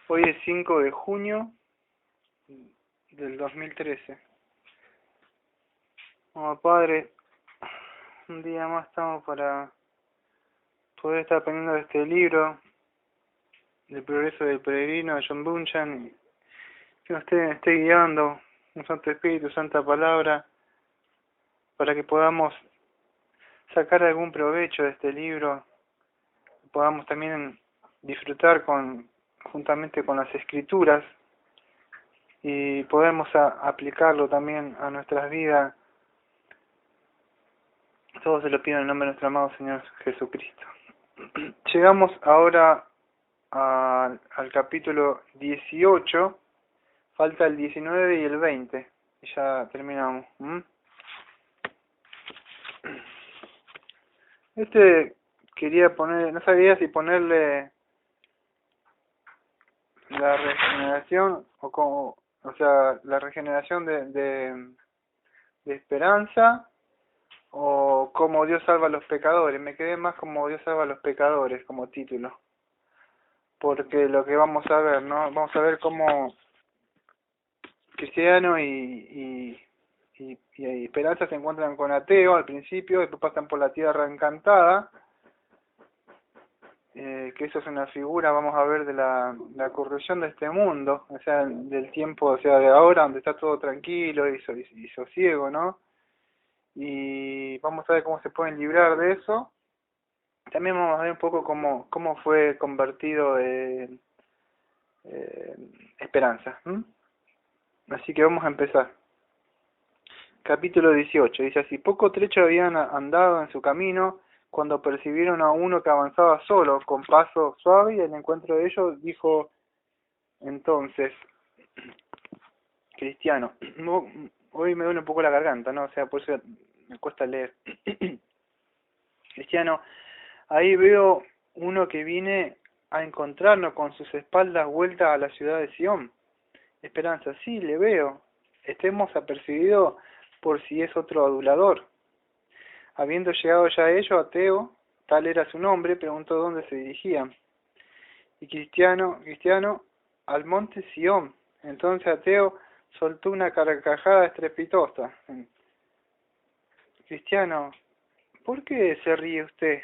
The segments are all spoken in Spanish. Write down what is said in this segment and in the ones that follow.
Hoy es 5 de junio del 2013. Oh, Padre, un día más estamos para poder estar aprendiendo de este libro, El progreso del peregrino de John Bunyan, y que nos esté guiando un Santo Espíritu, Santa Palabra, para que podamos sacar algún provecho de este libro, podamos también disfrutar juntamente con las Escrituras, y podemos aplicarlo también a nuestras vidas. Todo se lo pido en el nombre de nuestro amado Señor Jesucristo. Llegamos ahora al capítulo 18, falta el 19 y el 20, y ya terminamos. Quería poner, no sabía si ponerle la regeneración o sea, la regeneración de esperanza, o cómo Dios salva a los pecadores. Me quedé más como Dios salva a los pecadores como título, porque lo que vamos a ver, ¿no? Vamos a ver cómo Cristiano y Esperanza se encuentran con Ateo al principio, después pasan por la Tierra Encantada, que eso es una figura, vamos a ver, de la corrupción de este mundo, o sea, del tiempo, o sea, de ahora, donde está todo tranquilo y sosiego, ¿no? Y vamos a ver cómo se pueden librar de eso. También vamos a ver un poco cómo fue convertido Esperanza. Así que vamos a empezar. Capítulo 18. Dice así: poco trecho habían andado en su camino cuando percibieron a uno que avanzaba solo, con paso suave, y al encuentro de ellos dijo entonces: Cristiano, no, hoy me duele un poco la garganta, ¿no? O sea, por eso me cuesta leer. Cristiano, ahí veo uno que viene a encontrarnos con sus espaldas vueltas a la ciudad de Sion. Esperanza, sí, le veo. Estemos apercibidos por si es otro adulador. Habiendo llegado ya a ello, Ateo, tal era su nombre, preguntó dónde se dirigían. Y Cristiano, al monte Sion. Entonces Ateo soltó una carcajada estrepitosa. Cristiano, ¿por qué se ríe usted?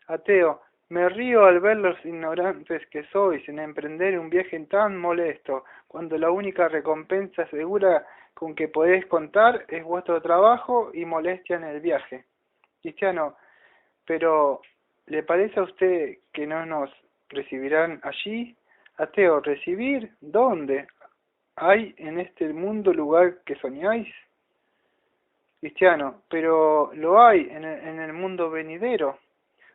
Ateo, me río al ver los ignorantes que sois en emprender un viaje tan molesto, cuando la única recompensa segura con que podéis contar es vuestro trabajo y molestia en el viaje. Cristiano, pero ¿le parece a usted que no nos recibirán allí? Ateo, ¿recibir? ¿Dónde? ¿Hay en este mundo lugar que soñáis? Cristiano, pero lo hay en el mundo venidero.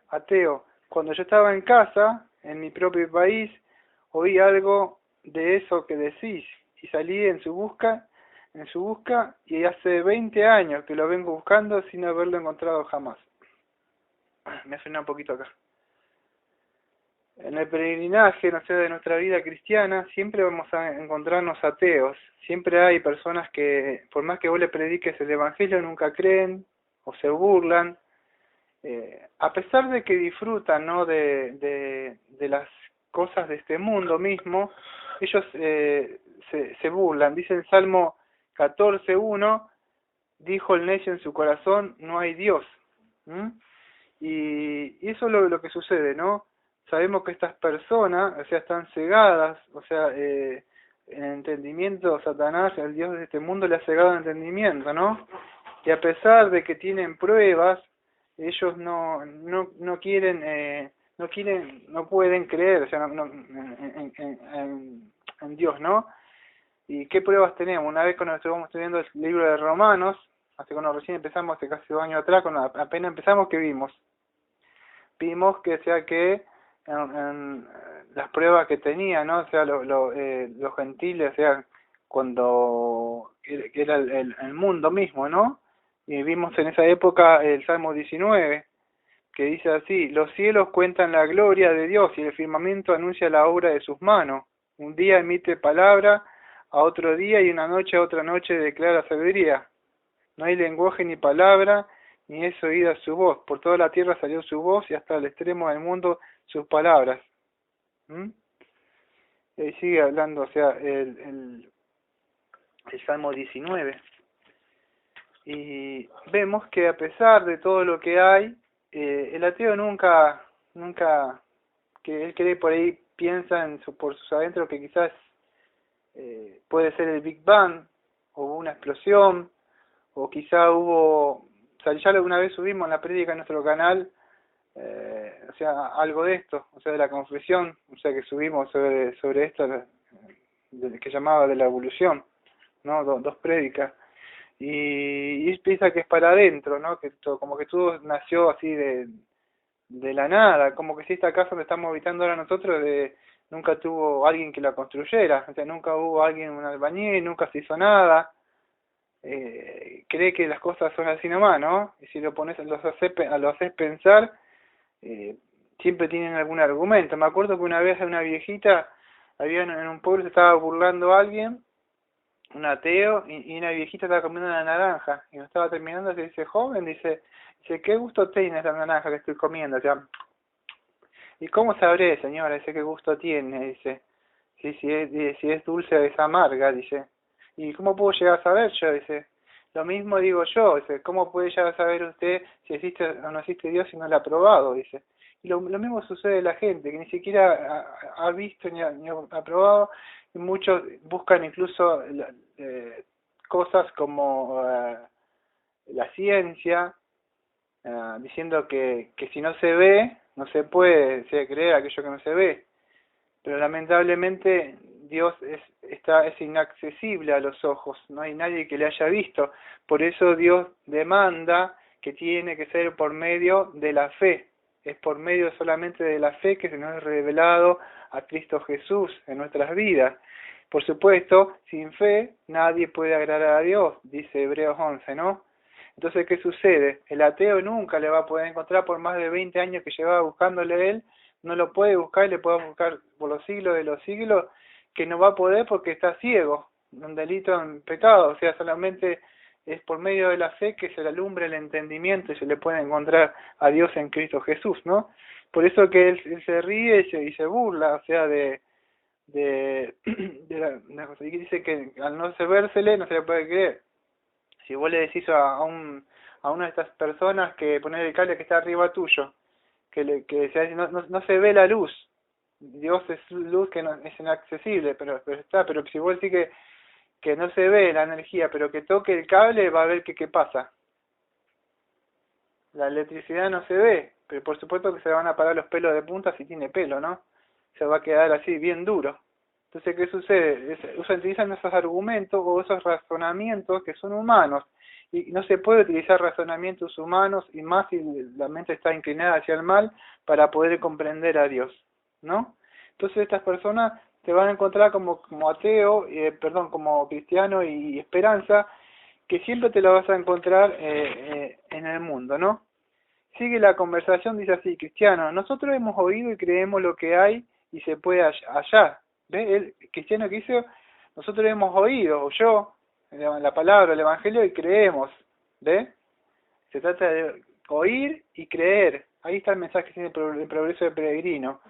Ateo, cuando yo estaba en casa, en mi propio país, oí algo de eso que decís y salí en su busca, y hace 20 años que lo vengo buscando sin haberlo encontrado jamás. Me frena un poquito acá. En el peregrinaje, no sé, de nuestra vida cristiana, siempre vamos a encontrarnos ateos. Siempre hay personas que, por más que vos le prediques el evangelio, nunca creen o se burlan. A pesar de que disfrutan, ¿no?, de las cosas de este mundo mismo, ellos se burlan. Dice el Salmo 14:1, dijo el necio en su corazón, no hay Dios. Y eso es lo que sucede, ¿no? Sabemos que estas personas, o sea, están cegadas, o sea, en entendimiento, Satanás, el Dios de este mundo, le ha cegado el entendimiento, ¿no? Y a pesar de que tienen pruebas, ellos no quieren, no pueden creer, o sea, en Dios, ¿no? ¿Y qué pruebas tenemos? Una vez cuando estuvimos estudiando el libro de Romanos, hace cuando recién empezamos, hace casi 2 años atrás, cuando apenas empezamos, ¿qué vimos? Vimos que, o sea, que en las pruebas que tenía, ¿no? O sea, los gentiles, o sea, cuando era el mundo mismo, ¿no? Y vimos en esa época el Salmo 19, que dice así: los cielos cuentan la gloria de Dios y el firmamento anuncia la obra de sus manos. Un día emite palabra a otro día y una noche a otra noche declara sabiduría. No hay lenguaje ni palabra, ni es oída su voz. Por toda la tierra salió su voz y hasta el extremo del mundo sus palabras. Y sigue hablando, o sea, el Salmo 19. Y vemos que a pesar de todo lo que hay, el ateo nunca, que él cree por ahí, piensa por sus adentros que quizás puede ser el Big Bang, o una explosión, o quizá hubo, o sea, ya alguna vez subimos en la prédica en nuestro canal, o sea, algo de esto, o sea, de la confesión, o sea, que subimos sobre esto, que llamaba de la evolución, ¿no? Dos prédicas. Y piensa que es para adentro, ¿no? Que como que todo nació así de la nada, como que si esta casa donde estamos habitando ahora nosotros nunca tuvo alguien que la construyera, o sea, nunca hubo alguien, un albañil, nunca se hizo nada, cree que las cosas son así nomás, ¿no? Y si lo haces pensar, eh, siempre tienen algún argumento. Me acuerdo que una vez una viejita, había en un pueblo se estaba burlando a alguien, un ateo, y una viejita estaba comiendo una naranja, y no estaba terminando, se dice, joven, dice, ¿qué gusto tiene esa naranja que estoy comiendo? O sea, ¿y cómo sabré, señora? Dice, ¿qué gusto tiene? Dice, sí, si es dulce o es amarga, dice. ¿Y cómo puedo llegar a saber yo? Dice, lo mismo digo yo, dice, ¿cómo puede llegar a saber usted si existe o no existe Dios si no lo ha probado? Dice. Y lo mismo sucede a la gente, que ni siquiera ha visto ni ha probado, y muchos buscan incluso cosas como la ciencia, diciendo que si no se ve, no se puede creer aquello que no se ve. Pero lamentablemente Dios es inaccesible a los ojos, no hay nadie que le haya visto. Por eso Dios demanda que tiene que ser por medio de la fe. Es por medio solamente de la fe que se nos ha revelado a Cristo Jesús en nuestras vidas. Por supuesto, sin fe nadie puede agradar a Dios, dice Hebreos 11, ¿no? Entonces, ¿qué sucede? El ateo nunca le va a poder encontrar por más de 20 años que llevaba buscándole él, no lo puede buscar y le puede buscar por los siglos de los siglos, que no va a poder porque está ciego, un delito en pecado, o sea, solamente es por medio de la fe que se le alumbre el entendimiento y se le puede encontrar a Dios en Cristo Jesús, ¿no? Por eso que él se ríe y se burla, o sea, de la cosa, y dice que al no sabérsele no se le puede creer. Si vos le decís a una de estas personas que poner el cable que está arriba tuyo, no se ve la luz, Dios es luz que no, es inaccesible, pero si vos decís que no se ve la energía, pero que toque el cable, va a ver qué pasa. La electricidad no se ve, pero por supuesto que se van a parar los pelos de punta si tiene pelo, ¿no? Se va a quedar así, bien duro. Entonces, ¿qué sucede? Utilizan esos argumentos o esos razonamientos que son humanos. Y no se puede utilizar razonamientos humanos, y más si la mente está inclinada hacia el mal, para poder comprender a Dios, ¿no? Entonces estas personas te van a encontrar como ateo, como cristiano y esperanza, que siempre te la vas a encontrar en el mundo, ¿no? Sigue la conversación, dice así, cristiano, nosotros hemos oído y creemos lo que hay y se puede allá. ¿Ve? El cristiano que dice, nosotros hemos oído, o yo, la palabra, el evangelio, y creemos. ¿Ve? Se trata de oír y creer. Ahí está el mensaje que tiene el progreso del peregrino.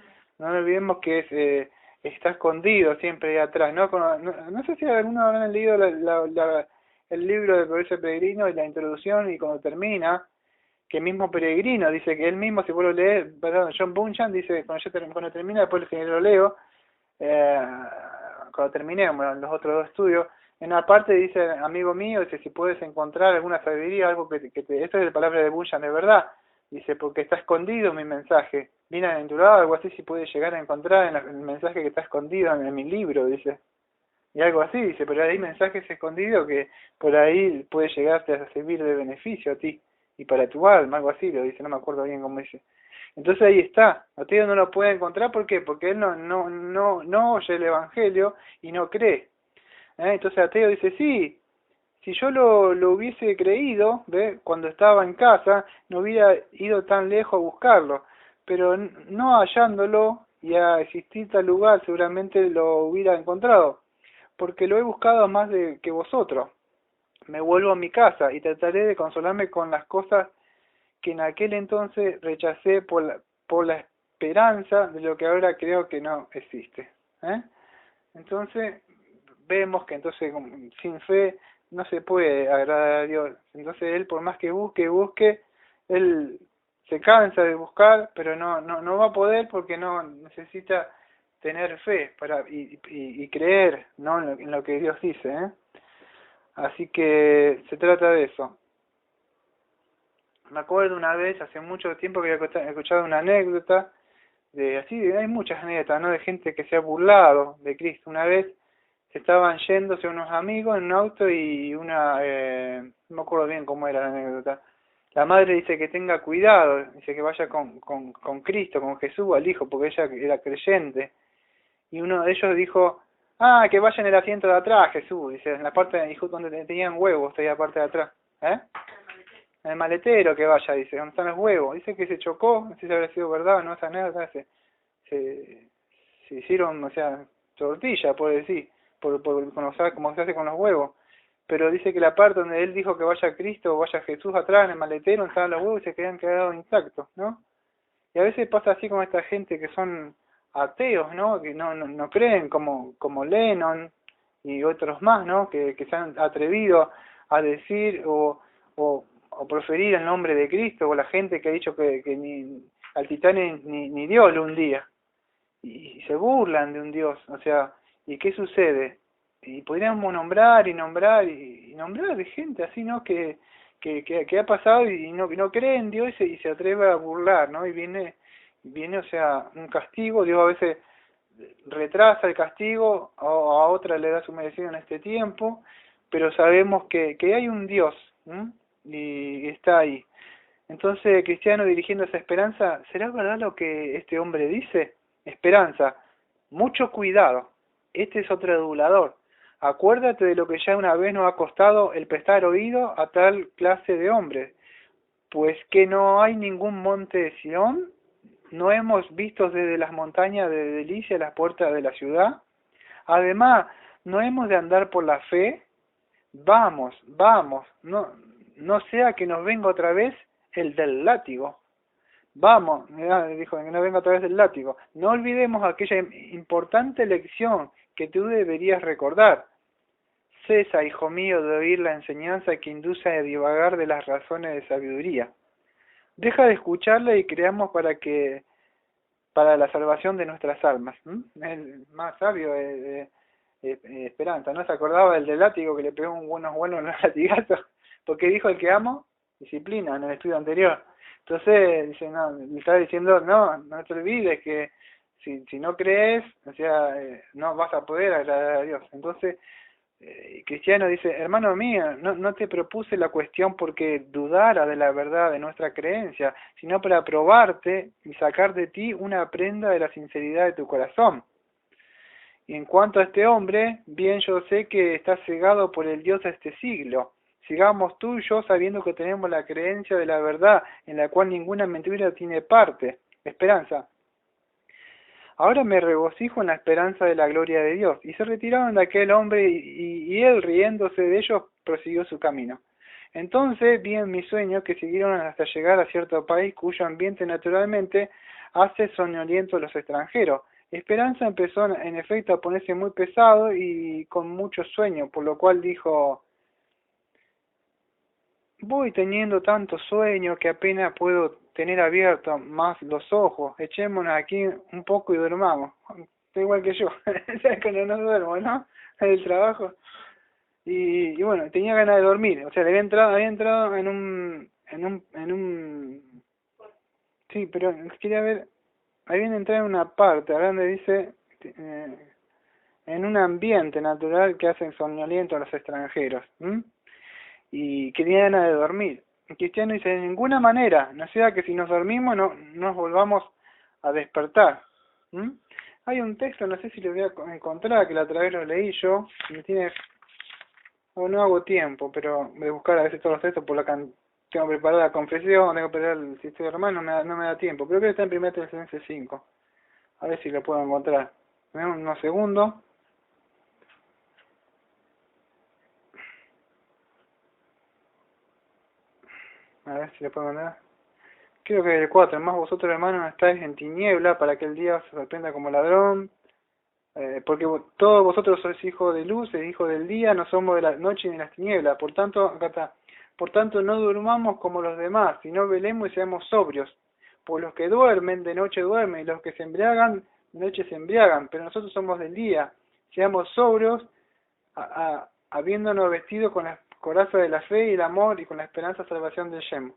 No olvidemos que está escondido siempre ahí atrás. No sé si algunos habrán leído el libro del progreso del peregrino y la introducción, y cuando termina, que el mismo Peregrino dice que él mismo, si vos lo lees, perdón, John Bunyan dice, cuando termina, después que lo leo, cuando terminemos los otros dos estudios, en una parte dice, amigo mío, dice, si puedes encontrar alguna sabiduría, algo esta es la palabra de Bunyan de verdad, dice, porque está escondido mi mensaje, bienaventurado, algo así, si puedes llegar a encontrar en el mensaje que está escondido en mi libro, dice, y algo así, dice, pero hay mensajes escondidos que por ahí puede llegarte a servir de beneficio a ti y para tu alma, algo así, lo dice, no me acuerdo bien cómo dice. Entonces ahí está, ateo no lo puede encontrar, ¿por qué? Porque él no oye el evangelio y no cree. Entonces ateo dice, sí, si yo lo hubiese creído, ¿ve? Cuando estaba en casa, no hubiera ido tan lejos a buscarlo, pero no hallándolo y a existir tal lugar seguramente lo hubiera encontrado, porque lo he buscado más que vosotros. Me vuelvo a mi casa y trataré de consolarme con las cosas que en aquel entonces rechacé por la esperanza de lo que ahora creo que no existe. ¿Eh? Entonces, vemos que entonces sin fe no se puede agradar a Dios. Entonces él, por más que busque, él se cansa de buscar, pero no va a poder porque no necesita tener fe y creer, ¿no? En lo que Dios dice, ¿eh? Así que se trata de eso. Me acuerdo una vez, hace mucho tiempo, que había escuchado una anécdota hay muchas anécdotas, ¿no? De gente que se ha burlado de Cristo. Una vez se estaban yéndose unos amigos en un auto y no me acuerdo bien cómo era la anécdota. La madre dice que tenga cuidado, dice que vaya con Cristo, con Jesús al hijo, porque ella era creyente. Y uno de ellos dijo, que vaya en el asiento de atrás, Jesús, dice, en la parte de hijo donde tenían huevos, ahí la parte de atrás. ¿Eh? En el maletero que vaya, dice, donde están los huevos. Dice que se chocó, no sé si habrá sido verdad o no, esa anécdota, se, se hicieron, o sea, tortilla, por decir, como se hace con los huevos. Pero dice que la parte donde él dijo que vaya Cristo o vaya Jesús atrás en el maletero, donde estaban los huevos, y se quedado intactos, ¿no? Y a veces pasa así con esta gente que son ateos, ¿no? Que no creen, como Lennon y otros más, ¿no? Que se han atrevido a decir o proferir el nombre de Cristo, o la gente que ha dicho que ni al Titanic ni Dios un día, y se burlan de un Dios, o sea, ¿y qué sucede? Y podríamos nombrar y nombrar y nombrar de gente así, ¿no? Que ha pasado y no cree en Dios y se atreve a burlar, ¿no? Y viene, o sea, un castigo. Dios a veces retrasa el castigo, a otra le da su merecido en este tiempo, pero sabemos que hay un Dios, ¿m? Y está ahí. Entonces, cristiano dirigiendo esa esperanza, ¿será verdad lo que este hombre dice? Esperanza, mucho cuidado, este es otro adulador. Acuérdate de lo que ya una vez nos ha costado el prestar oído a tal clase de hombres, pues que no hay ningún monte de Sión, no hemos visto desde las montañas de delicia las puertas de la ciudad. Además, no hemos de andar por la fe. Vamos, no sea que nos venga otra vez el del látigo. Vamos, dijo, que no venga otra vez el látigo. No olvidemos aquella importante lección que tú deberías recordar. Cesa, hijo mío, de oír la enseñanza que induce a divagar de las razones de sabiduría. Deja de escucharla y creamos para la salvación de nuestras almas. El más sabio Esperanza, ¿no se acordaba del látigo que le pegó unos buenos latigazos? Porque dijo el que amo, disciplina, en el estudio anterior. Entonces, dice, no, le estaba diciendo, no te olvides que si no crees, o sea, no vas a poder agradar a Dios. Entonces, Cristiano dice, hermano mío, no te propuse la cuestión porque dudara de la verdad de nuestra creencia, sino para probarte y sacar de ti una prenda de la sinceridad de tu corazón. Y en cuanto a este hombre, bien yo sé que está cegado por el Dios de este siglo. Sigamos tú y yo sabiendo que tenemos la creencia de la verdad, en la cual ninguna mentira tiene parte. Esperanza. Ahora me regocijo en la esperanza de la gloria de Dios. Y se retiraron de aquel hombre y él, riéndose de ellos, prosiguió su camino. Entonces vi en mi sueño que siguieron hasta llegar a cierto país cuyo ambiente naturalmente hace soñoliento a los extranjeros. Esperanza empezó en efecto a ponerse muy pesado y con mucho sueño, por lo cual dijo, voy teniendo tanto sueño que apenas puedo tener abiertos más los ojos. Echémonos aquí un poco y durmamos. Está igual que yo, cuando no duermo, ¿no? El trabajo. Y bueno, tenía ganas de dormir. O sea, había entrado sí, pero quería ver, habían entrado en una parte, ahora donde dice, en un ambiente natural que hacen somnoliento a los extranjeros. Y quería ganas de dormir. El cristiano dice, de ninguna manera, no sea que si nos dormimos no nos volvamos a despertar. Hay un texto, no sé si lo voy a encontrar, que la otra vez lo leí yo, no hago tiempo, pero voy a buscar a veces todos los textos por tengo preparada la confesión, tengo que preparar el sistema hermano, no me da tiempo. Creo que está en 1 Tesalonicenses 5. A ver si lo puedo encontrar. Dame unos segundos. A ver si lo puedo encontrar. Creo que el 4, más vosotros hermanos estáis en tiniebla para que el día se sorprenda como ladrón. porque todos vosotros sois hijos de luz, hijos del día, no somos de la noche ni de las tinieblas. Por tanto, acá está, por tanto no durmamos como los demás, sino velemos y seamos sobrios. Pues los que duermen, de noche duermen, y los que se embriagan, de noche se embriagan, pero nosotros somos del día. Seamos sobrios, habiéndonos vestido con la coraza de la fe y el amor y con la esperanza de salvación del Shem.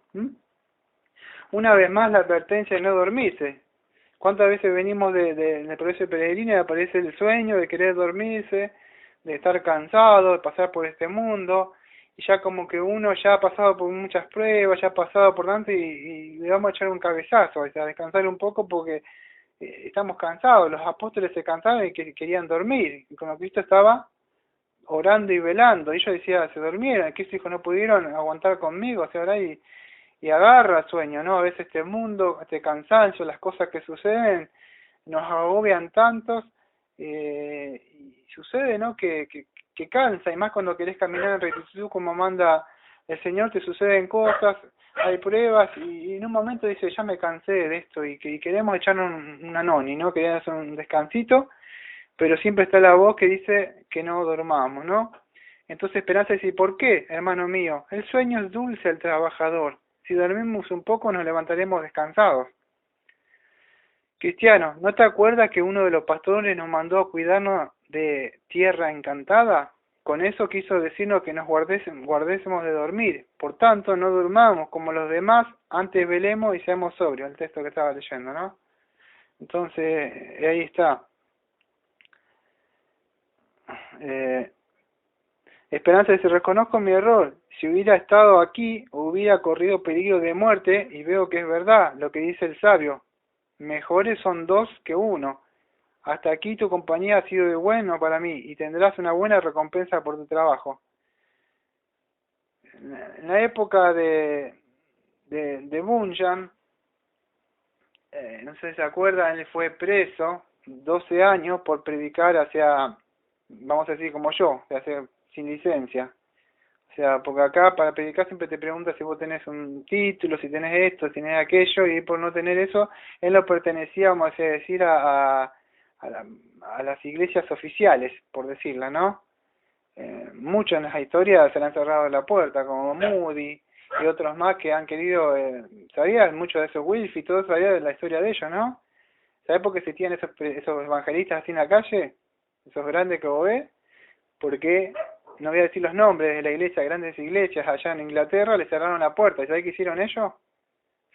Una vez más la advertencia de no dormirse. ¿Cuántas veces venimos del progreso peregrino y aparece el sueño de querer dormirse, de estar cansado, de pasar por este mundo, y ya como que uno ya ha pasado por muchas pruebas, ya ha pasado por tanto y le vamos a echar un cabezazo, o sea, a descansar un poco porque estamos cansados. Los apóstoles se cansaban y querían dormir, y cuando Cristo estaba orando y velando, ellos decían, se durmieron, que sus hijos no pudieron aguantar conmigo, o sea, ahora y agarra sueño, ¿no? A veces este mundo, este cansancio, las cosas que suceden, nos agobian tantos, y sucede, ¿no? Que cansa, y más cuando querés caminar en rectitud como manda el Señor, te suceden cosas, hay pruebas, y en un momento dice, ya me cansé de esto, y queremos echarnos una noni, ¿no? Queremos hacer un descansito, pero siempre está la voz que dice que no dormamos, ¿no? Entonces Esperanza dice, ¿por qué, hermano mío? El sueño es dulce al trabajador. Si dormimos un poco nos levantaremos descansados. Cristiano, ¿no te acuerdas que uno de los pastores nos mandó a cuidarnos de tierra encantada? Con eso quiso decirnos que nos guardésemos de dormir. Por tanto, no durmamos como los demás, antes velemos y seamos sobrios. El texto que estaba leyendo, ¿no? Entonces, ahí está. Esperanza dice, reconozco mi error. Si hubiera estado aquí, hubiera corrido peligro de muerte, y veo que es verdad lo que dice el sabio. Mejores son dos que uno. Hasta aquí tu compañía ha sido de bueno para mí, y tendrás una buena recompensa por tu trabajo. En la época de Bunyan, no sé si se acuerdan, él fue preso 12 años por predicar hacia, vamos a decir como yo, hacia, sin licencia. O sea, porque acá para predicar siempre te preguntan si vos tenés un título, si tenés esto, si tenés aquello, y por no tener eso, él no pertenecía, vamos a decir, a las iglesias oficiales, por decirla, ¿no? Muchos en las historias se le han cerrado la puerta, como Moody y otros más que han querido, ¿sabías? Muchos de esos Wilf y todos sabían de la historia de ellos, ¿no? ¿Sabés por qué se tienen esos evangelistas así en la calle? Esos grandes que vos ves, porque no voy a decir los nombres de la iglesia, grandes iglesias allá en Inglaterra, le cerraron la puerta. ¿Y sabés qué hicieron ellos?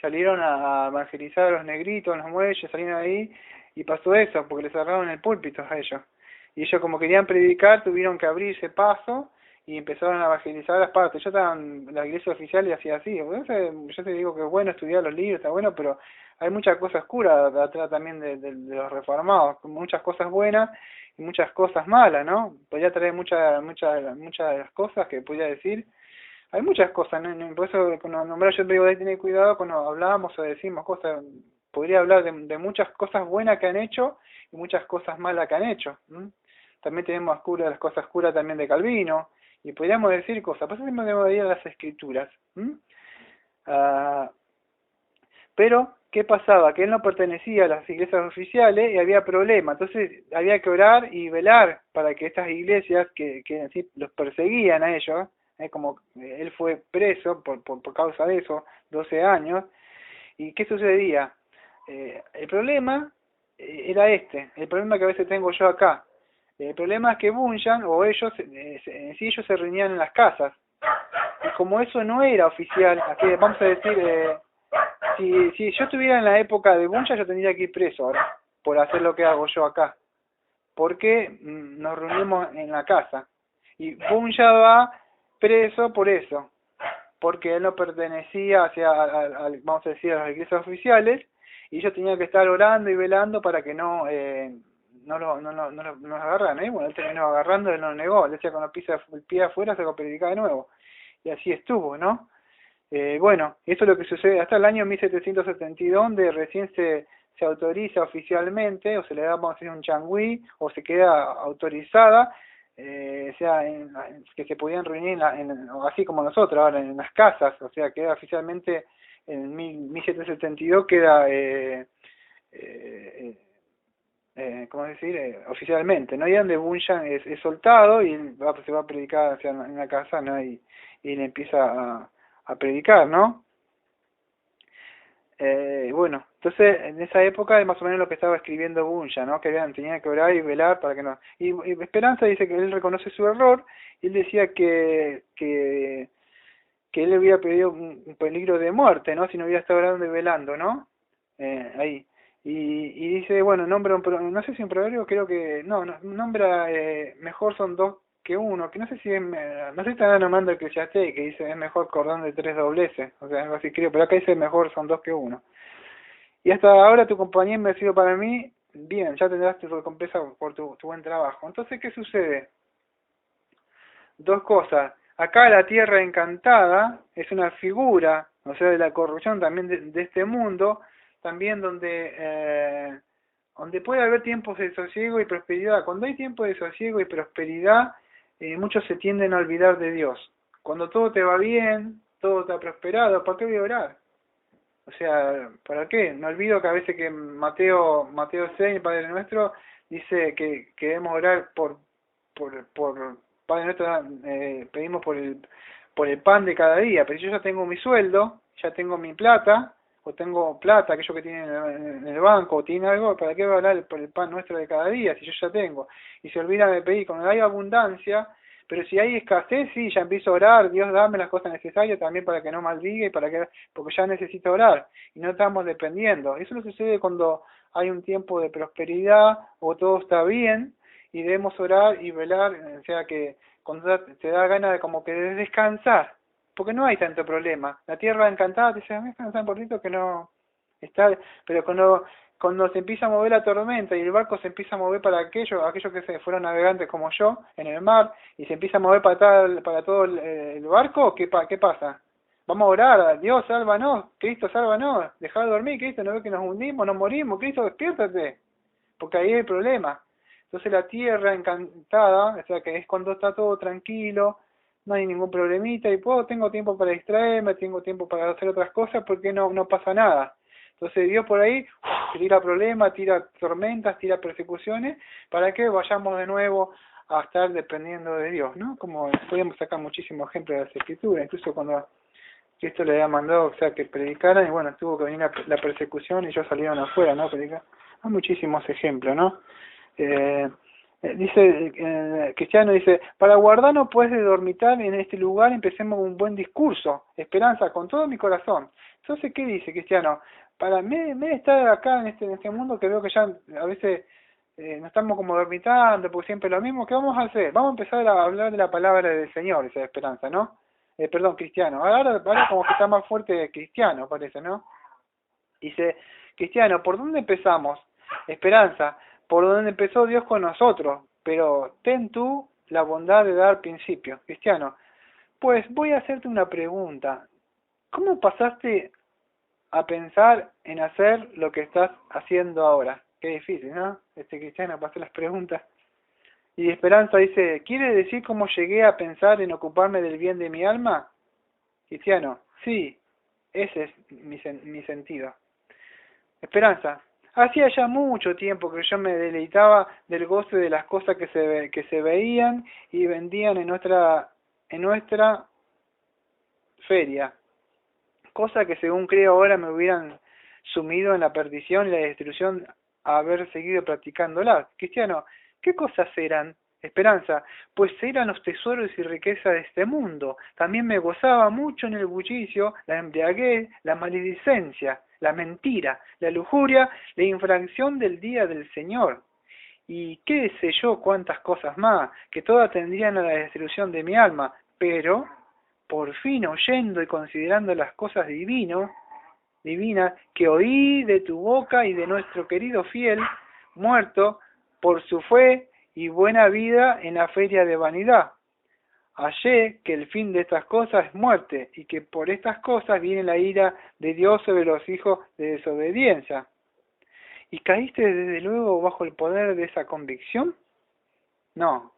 Salieron a evangelizar a los negritos en los muelles, salieron ahí, y pasó eso, porque le cerraron el púlpito a ellos. Y ellos, como querían predicar, tuvieron que abrirse paso y empezaron a evangelizar las partes. Yo estaba en la iglesia oficial y hacía así. Yo te digo que es bueno estudiar los libros, está bueno, pero hay muchas cosas oscuras atrás también de los reformados, muchas cosas buenas y muchas cosas malas, ¿no? Podría traer muchas de las cosas que podría decir. Hay muchas cosas, ¿no? Por eso cuando nombrar yo te digo, hay que tener cuidado cuando hablamos o decimos cosas. Podría hablar de muchas cosas buenas que han hecho y muchas cosas malas que han hecho. También tenemos las cosas oscuras también de Calvino, y podríamos decir cosas, por eso siempre debemos ir a las escrituras. Pero, ¿qué pasaba? Que él no pertenecía a las iglesias oficiales y había problemas, entonces había que orar y velar para que estas iglesias que en sí los perseguían a ellos, como él fue preso por causa de eso, 12 años, ¿y qué sucedía? El problema era el problema que a veces tengo yo acá. El problema es que Bunyan, o ellos, en sí ellos se reunían en las casas. Y como eso no era oficial, así vamos a decir, si yo estuviera en la época de Bunyan, yo tendría que ir preso ahora, por hacer lo que hago yo acá. Porque nos reunimos en la casa. Y Bunyan va preso por eso. Porque él no pertenecía vamos a decir, a las iglesias oficiales, y yo tenía que estar orando y velando para que no lo agarraran, ¿eh? Bueno, él terminó agarrando, él no lo negó, él decía cuando pisa el pie afuera se lo predicaba de nuevo, y así estuvo, ¿no? Bueno, eso es lo que sucede hasta el año 1772, donde recién se autoriza oficialmente, o se le da, vamos a decir, un changüí, o se queda autorizada, que se podían reunir así como nosotros ahora en las casas, o sea, queda oficialmente en 1772 queda ¿cómo decir? Oficialmente, ¿no? Y donde Bunyan es soltado y él se va a predicar hacia en la casa, ¿no? Y le empieza a predicar, ¿no? Bueno, entonces en esa época es más o menos lo que estaba escribiendo Bunyan, ¿no? Que tenía que orar y velar para que no... Y Esperanza dice que él reconoce su error y él decía que él le hubiera pedido un peligro de muerte, ¿no? Si no hubiera estado orando y velando, ¿no? Ahí. Y dice, bueno, nombra no sé si un proverbio, creo que, no nombra, mejor son dos que uno, que no sé si es, no sé si está nombrando el Eclesiastés, que dice, es mejor cordón de tres dobleces, o sea, algo así creo, pero acá dice, mejor son dos que uno. Y hasta ahora tu compañía me ha sido para mí, bien, ya tendrás tu recompensa por tu buen trabajo. Entonces, ¿qué sucede? Dos cosas. Acá la tierra encantada es una figura, o sea, de la corrupción también de este mundo, también donde puede haber tiempos de sosiego y prosperidad. Cuando hay tiempos de sosiego y prosperidad, muchos se tienden a olvidar de Dios. Cuando todo te va bien, todo está prosperado, ¿para qué voy a orar? O sea, ¿para qué? Me olvido que a veces que Mateo 6, Padre Nuestro, dice que debemos orar por Padre Nuestro, pedimos por el pan de cada día, pero si yo ya tengo mi sueldo, ya tengo mi plata, o tengo plata, aquello que tienen en el banco, o tiene algo, ¿para qué voy a hablar por el pan nuestro de cada día si yo ya tengo? Y se olvida de pedir, cuando hay abundancia, pero si hay escasez, sí, ya empiezo a orar, Dios dame las cosas necesarias también para que no maldiga y porque ya necesito orar y no estamos dependiendo. Eso no sucede cuando hay un tiempo de prosperidad o todo está bien y debemos orar y velar, o sea que cuando te da ganas de como que de descansar, porque no hay tanto problema. La tierra encantada te dice, a mí descansar un poquito que no está, pero cuando se empieza a mover la tormenta y el barco se empieza a mover para aquellos que se fueron navegantes como yo en el mar y se empieza a mover para todo el barco, ¿qué pasa? Vamos a orar, Dios, sálvanos, Cristo, sálvanos, dejá de dormir, Cristo, no ve que nos hundimos, nos morimos, Cristo, despiértate, porque ahí hay el problema. Entonces la tierra encantada, o sea que es cuando está todo tranquilo, no hay ningún problemita y tengo tiempo para distraerme, tengo tiempo para hacer otras cosas porque no pasa nada. Entonces Dios por ahí tira problemas, tira tormentas, tira persecuciones, para que vayamos de nuevo a estar dependiendo de Dios, ¿no? Como podemos sacar muchísimos ejemplos de las Escrituras, incluso cuando Cristo le había mandado, o sea, que predicaran, y bueno, tuvo que venir la persecución y ellos salieron afuera, ¿no? Predicar. Hay muchísimos ejemplos, ¿no? Cristiano dice, para guardarnos pues de dormitar en este lugar, empecemos un buen discurso, esperanza con todo mi corazón. Entonces, ¿qué dice Cristiano? Para mí estar acá en este mundo que veo que ya a veces nos estamos como dormitando, porque siempre lo mismo, ¿qué vamos a hacer? Vamos a empezar a hablar de la palabra del Señor, esa esperanza, ¿no? Perdón, Cristiano. Ahora como que está más fuerte Cristiano, parece, ¿no? Dice, Cristiano, ¿por dónde empezamos? Esperanza, por donde empezó Dios con nosotros, pero ten tú la bondad de dar principio. Cristiano, pues voy a hacerte una pregunta. ¿Cómo pasaste a pensar en hacer lo que estás haciendo ahora? Qué difícil, ¿no? Cristiano para hacer las preguntas. Y Esperanza dice, ¿quiere decir cómo llegué a pensar en ocuparme del bien de mi alma? Cristiano, sí, ese es mi sentido. Esperanza, hacía ya mucho tiempo que yo me deleitaba del goce de las cosas que se veían y vendían en nuestra feria, cosas que según creo ahora me hubieran sumido en la perdición y la destrucción a haber seguido practicándolas. Cristiano, ¿qué cosas eran? Esperanza, pues eran los tesoros y riquezas de este mundo. También me gozaba mucho en el bullicio, la embriaguez, la maledicencia, la mentira, la lujuria, la infracción del día del Señor. Y qué sé yo cuántas cosas más, que todas tendrían a la destrucción de mi alma, pero, por fin oyendo y considerando las cosas divinas, que oí de tu boca y de nuestro querido fiel, muerto por su fe y buena vida en la feria de vanidad. Hallé que el fin de estas cosas es muerte, y que por estas cosas viene la ira de Dios sobre los hijos de desobediencia. ¿Y caíste desde luego bajo el poder de esa convicción? No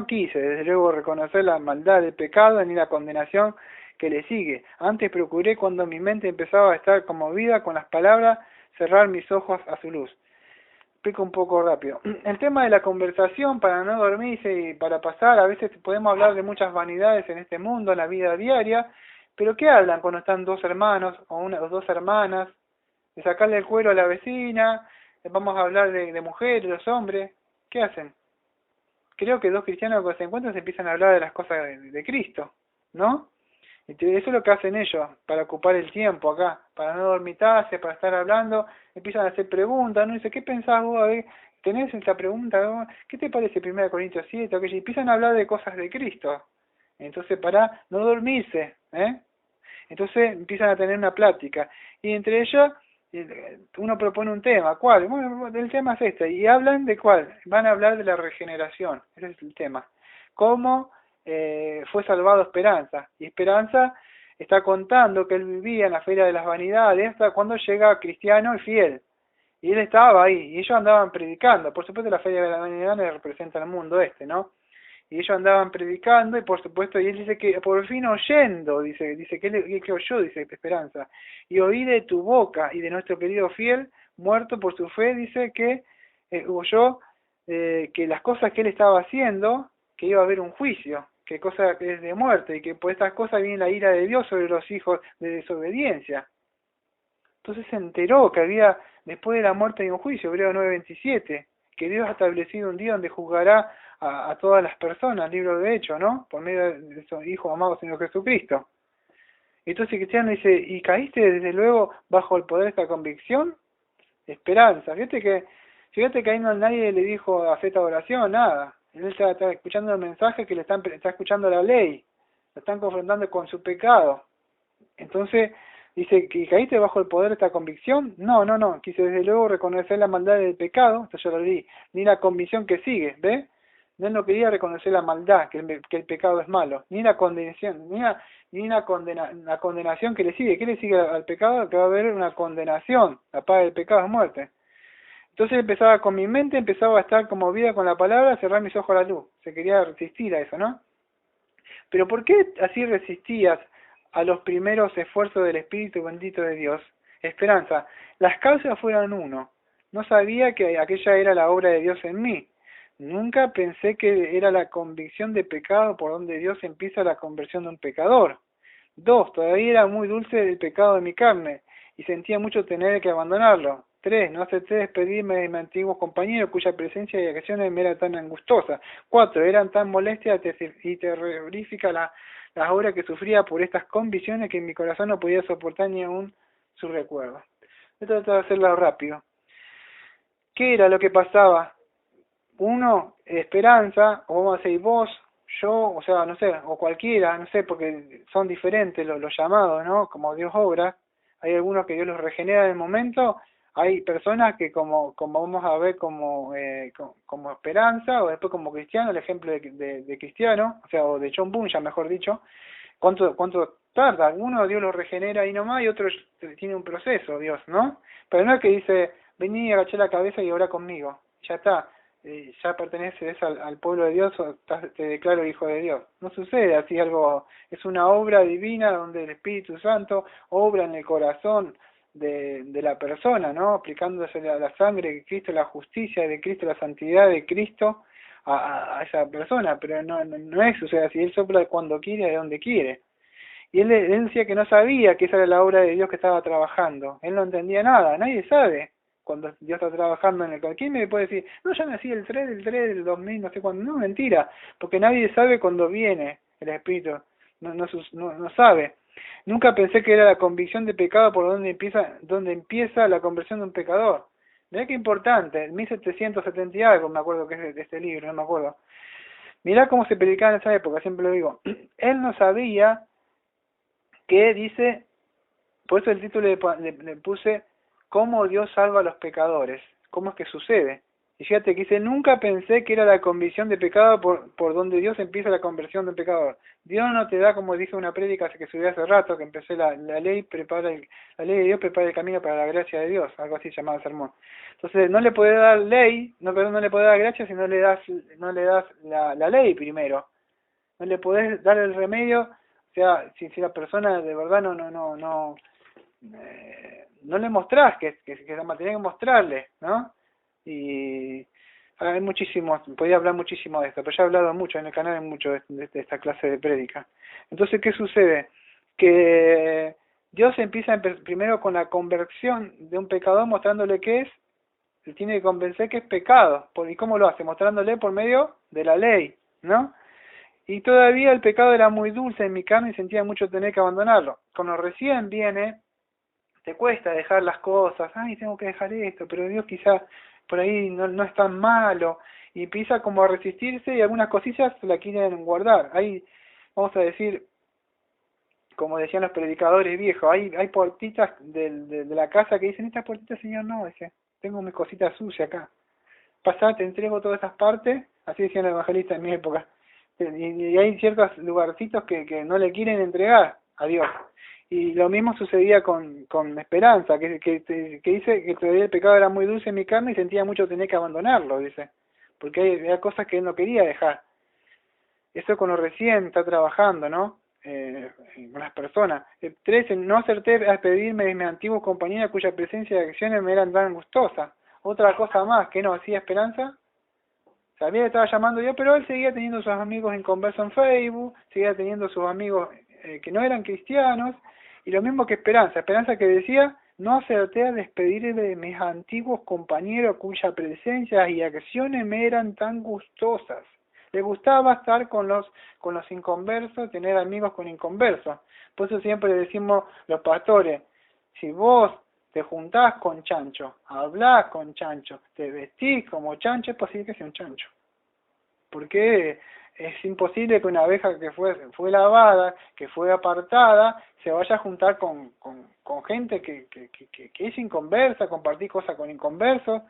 quise desde luego reconocer la maldad del pecado ni la condenación que le sigue. Antes procuré, cuando mi mente empezaba a estar conmovida con las palabras, cerrar mis ojos a su luz. explico un poco rápido. El tema de la conversación para no dormirse y para pasar, a veces podemos hablar de muchas vanidades en este mundo, en la vida diaria, pero ¿qué hablan cuando están dos hermanos o dos hermanas? De sacarle el cuero a la vecina, vamos a hablar de mujeres, de los hombres, ¿qué hacen? Creo que dos cristianos que se encuentran se empiezan a hablar de las cosas de Cristo, ¿no? Y eso es lo que hacen ellos, para ocupar el tiempo acá, para no dormitarse, para estar hablando, empiezan a hacer preguntas, ¿no? Dice, ¿qué pensás vos? A ver, ¿tenés esa pregunta? ¿No? ¿Qué te parece 1 Corintios 7? Y empiezan a hablar de cosas de Cristo. Entonces, para no dormirse, ¿eh? Entonces empiezan a tener una plática. Y entre ellos, uno propone un tema. ¿Cuál? Bueno, el tema es este. ¿Y hablan de cuál? Van a hablar de la regeneración. Ese es el tema. ¿Cómo fue salvado Esperanza? Y Esperanza está contando que él vivía en la Feria de las Vanidades hasta cuando llega Cristiano y Fiel. Y él estaba ahí. Y ellos andaban predicando. Por supuesto, la Feria de las Vanidades representa el mundo este, ¿no? Y ellos andaban predicando y por supuesto, y él dice que por fin oyendo, dice que oyó, dice Esperanza, y oí de tu boca y de nuestro querido Fiel, muerto por su fe, dice que oyó que las cosas que él estaba haciendo, que iba a haber un juicio, que cosa que es de muerte, y que por estas cosas viene la ira de Dios sobre los hijos de desobediencia. Entonces se enteró que había, después de la muerte hay un juicio, Hebreo 9:27, que Dios ha establecido un día donde juzgará a todas las personas, libro de Hechos, ¿no? Por medio de su Hijo amado Señor Jesucristo. Entonces Cristiano dice, ¿y caíste desde luego bajo el poder de esta convicción? Esperanza. Fíjate que ahí no nadie le dijo acepta oración, nada. Él está escuchando el mensaje que está escuchando la ley. Lo están confrontando con su pecado. Entonces, dice, ¿que caíste bajo el poder de esta convicción? No, quise desde luego reconocer la maldad del pecado, esto yo lo leí, ni la convicción que sigue, ¿ve? No quería reconocer la maldad, que el pecado es malo, ni la condenación, la condenación que le sigue. ¿Qué le sigue al pecado? Que va a haber una condenación, la paga del pecado es muerte. Entonces empezaba con mi mente, empezaba a estar conmovida con la palabra, a cerrar mis ojos a la luz. Se quería resistir a eso, ¿no? Pero ¿por qué así resistías a los primeros esfuerzos del Espíritu bendito de Dios? Esperanza, las causas fueron uno. No sabía que aquella era la obra de Dios en mí. Nunca pensé que era la convicción de pecado por donde Dios empieza la conversión de un pecador. 2, todavía era muy dulce el pecado de mi carne y sentía mucho tener que abandonarlo. 3, no acepté despedirme de mis antiguos compañeros cuya presencia y acciones me era tan angustosa. 4, eran tan molestias y terroríficas las horas que sufría por estas convicciones que en mi corazón no podía soportar ni aún su recuerdo. Voy a tratar de hacerlo rápido. ¿Qué era lo que pasaba? Uno, Esperanza, o vamos a decir vos, yo, o sea, no sé, o cualquiera, no sé, porque son diferentes los llamados, ¿no? Como Dios obra. Hay algunos que Dios los regenera en el momento. Hay personas que como vamos a ver como Esperanza, o después como Cristiano, el ejemplo de Cristiano, o sea, o de John Bunyan, mejor dicho. ¿Cuánto tarda? Algunos Dios los regenera ahí nomás y otros tiene un proceso, Dios, ¿no? Pero no es que dice, vení, agachá la cabeza y orá conmigo. Ya está. Ya perteneces al pueblo de Dios o te declaro hijo de Dios. No sucede así algo, es una obra divina donde el Espíritu Santo obra en el corazón de la persona, ¿no? Aplicándose la sangre de Cristo, la justicia de Cristo, la santidad de Cristo a esa persona, pero no es, o sea, si Él sopla cuando quiere, de donde quiere. Y él decía que no sabía que esa era la obra de Dios que estaba trabajando, él no entendía nada, nadie sabe cuando Dios está trabajando en el... ¿Quién me puede decir? No, ya nací el 3 del 2000, no sé cuándo. No, mentira, porque nadie sabe cuándo viene el Espíritu, no sabe. Nunca pensé que era la convicción de pecado por donde empieza la conversión de un pecador. Mirá qué importante, 1770 y algo, me acuerdo que es de este libro, no me acuerdo. Mirá cómo se predicaba en esa época, siempre lo digo. Él no sabía que dice, por eso el título le puse cómo Dios salva a los pecadores, cómo es que sucede. Y fíjate que dice, nunca pensé que era la convicción de pecado por donde Dios empieza la conversión de un pecador. Dios no te da, como dije en una prédica que subí hace rato, que empecé la ley la ley de Dios prepara el camino para la gracia de Dios, algo así llamado sermón. Entonces no le puede dar ley, no le puede dar gracia si no le das la ley primero. No le podés dar el remedio, o sea, si la persona de verdad no le mostrás que tenés que mostrarle, ¿no? Y hay muchísimos, podría hablar muchísimo de esto, pero ya he hablado mucho en el canal, hay mucho de esta clase de prédica. Entonces, ¿qué sucede? Que Dios empieza primero con la conversión de un pecador mostrándole qué es, se tiene que convencer que es pecado. ¿Y cómo lo hace? Mostrándole por medio de la ley, ¿no? Y todavía el pecado era muy dulce en mi carne y sentía mucho tener que abandonarlo. Cuando recién viene, te cuesta dejar las cosas, ay, tengo que dejar esto, pero Dios quizás por ahí no es tan malo, y empieza como a resistirse y algunas cosillas la quieren guardar. Hay, vamos a decir, como decían los predicadores viejos, hay puertitas de la casa que dicen, esta puertita, señor, no, dice, tengo mis cositas sucias acá. Pasá, te entrego todas estas partes, así decían los evangelistas en mi época. Y hay ciertos lugarcitos que no le quieren entregar a Dios. Y lo mismo sucedía con Esperanza, que dice que todavía el pecado era muy dulce en mi carne y sentía mucho tener que abandonarlo, dice. Porque había cosas que él no quería dejar. Eso cuando recién está trabajando, ¿no? Con las personas. 13, no acerté a pedirme de mis antiguos compañeros cuya presencia y acciones me eran tan gustosas. Otra cosa más, que no hacía Esperanza. Sabía que estaba llamando yo, pero él seguía teniendo sus amigos en converso en Facebook, seguía teniendo sus amigos que no eran cristianos, y lo mismo que Esperanza. Esperanza que decía, no acerté a despedirme de mis antiguos compañeros cuya presencia y acciones me eran tan gustosas. Le gustaba estar con los inconversos, tener amigos con inconversos. Por eso siempre decimos los pastores, si vos te juntás con chancho, hablás con chancho, te vestís como chancho, es posible que sea un chancho. Porque es imposible que una abeja que fue lavada, que fue apartada, se vaya a juntar con gente que es inconversa, compartir cosas con inconversos,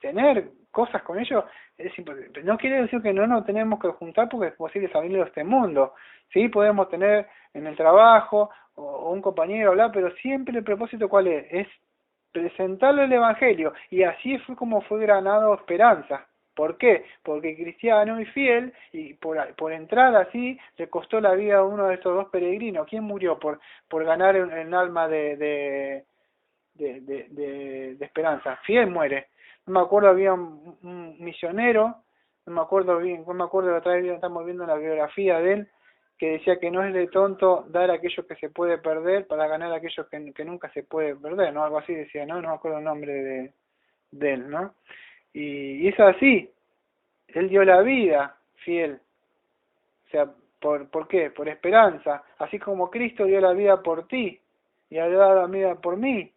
tener cosas con ellos es imposible. No quiere decir que no nos tenemos que juntar porque es posible salir de este mundo. Sí, podemos tener en el trabajo o un compañero hablar, pero siempre el propósito ¿cuál es? Es presentarle el evangelio. Y así fue como fue granado Esperanza. ¿Por qué? Porque cristiano y fiel, y por entrar así, le costó la vida a uno de estos dos peregrinos. ¿Quién murió por ganar el alma de Esperanza? Fiel muere. No me acuerdo, había un misionero, no me acuerdo bien, no me acuerdo, la otra vez estamos viendo la biografía de él, que decía que no es de tonto dar aquello que se puede perder para ganar aquello que nunca se puede perder, ¿no? Algo así decía, ¿no? No me acuerdo el nombre de él, ¿no? Y es así, él dio la vida fiel, o sea, ¿por qué? Por esperanza, así como Cristo dio la vida por ti y ha dado la vida por mí.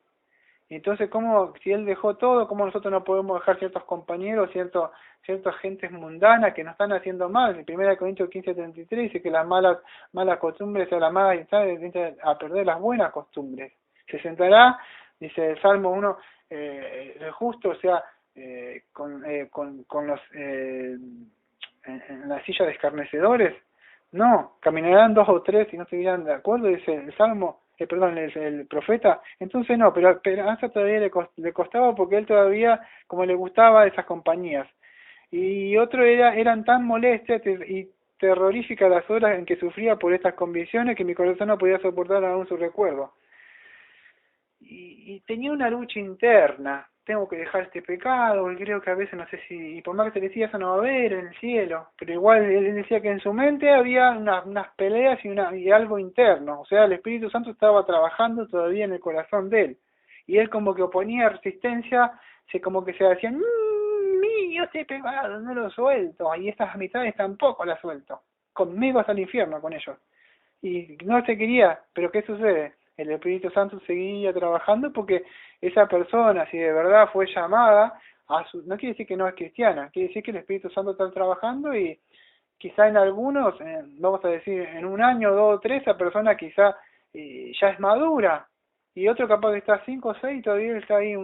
Y entonces, ¿cómo, si él dejó todo, cómo nosotros no podemos dejar ciertos compañeros, ciertas gentes mundanas que nos están haciendo mal? En 1 Corintios 15:33 dice que las malas costumbres o las malas instancias a perder las buenas costumbres. Se sentará, dice el Salmo 1, el justo, o sea, con los en la silla de escarnecedores. No, caminarán dos o tres y no seguirán de acuerdo, dice el Salmo. Perdón, el profeta, entonces no, pero a Esperanza todavía le costaba porque él todavía, como le gustaba esas compañías. Y otro eran tan molestias y terroríficas las horas en que sufría por estas convicciones que mi corazón no podía soportar aún su recuerdo. Y tenía una lucha interna, tengo que dejar este pecado, y creo que a veces no sé si, y por más que te decía eso no va a haber en el cielo, pero igual él decía que en su mente había unas peleas y algo interno, o sea, el Espíritu Santo estaba trabajando todavía en el corazón de él, y él como que oponía resistencia, como que se decía, yo este pecado, no lo suelto, y estas amistades tampoco las suelto, conmigo hasta el infierno con ellos, y no se quería, pero ¿qué sucede? El Espíritu Santo seguía trabajando porque esa persona, si de verdad fue llamada, no quiere decir que no es cristiana, quiere decir que el Espíritu Santo está trabajando y quizá en algunos, vamos a decir, en un año, dos o tres, esa persona quizá ya es madura, y otro capaz que está 5 o 6 y todavía está ahí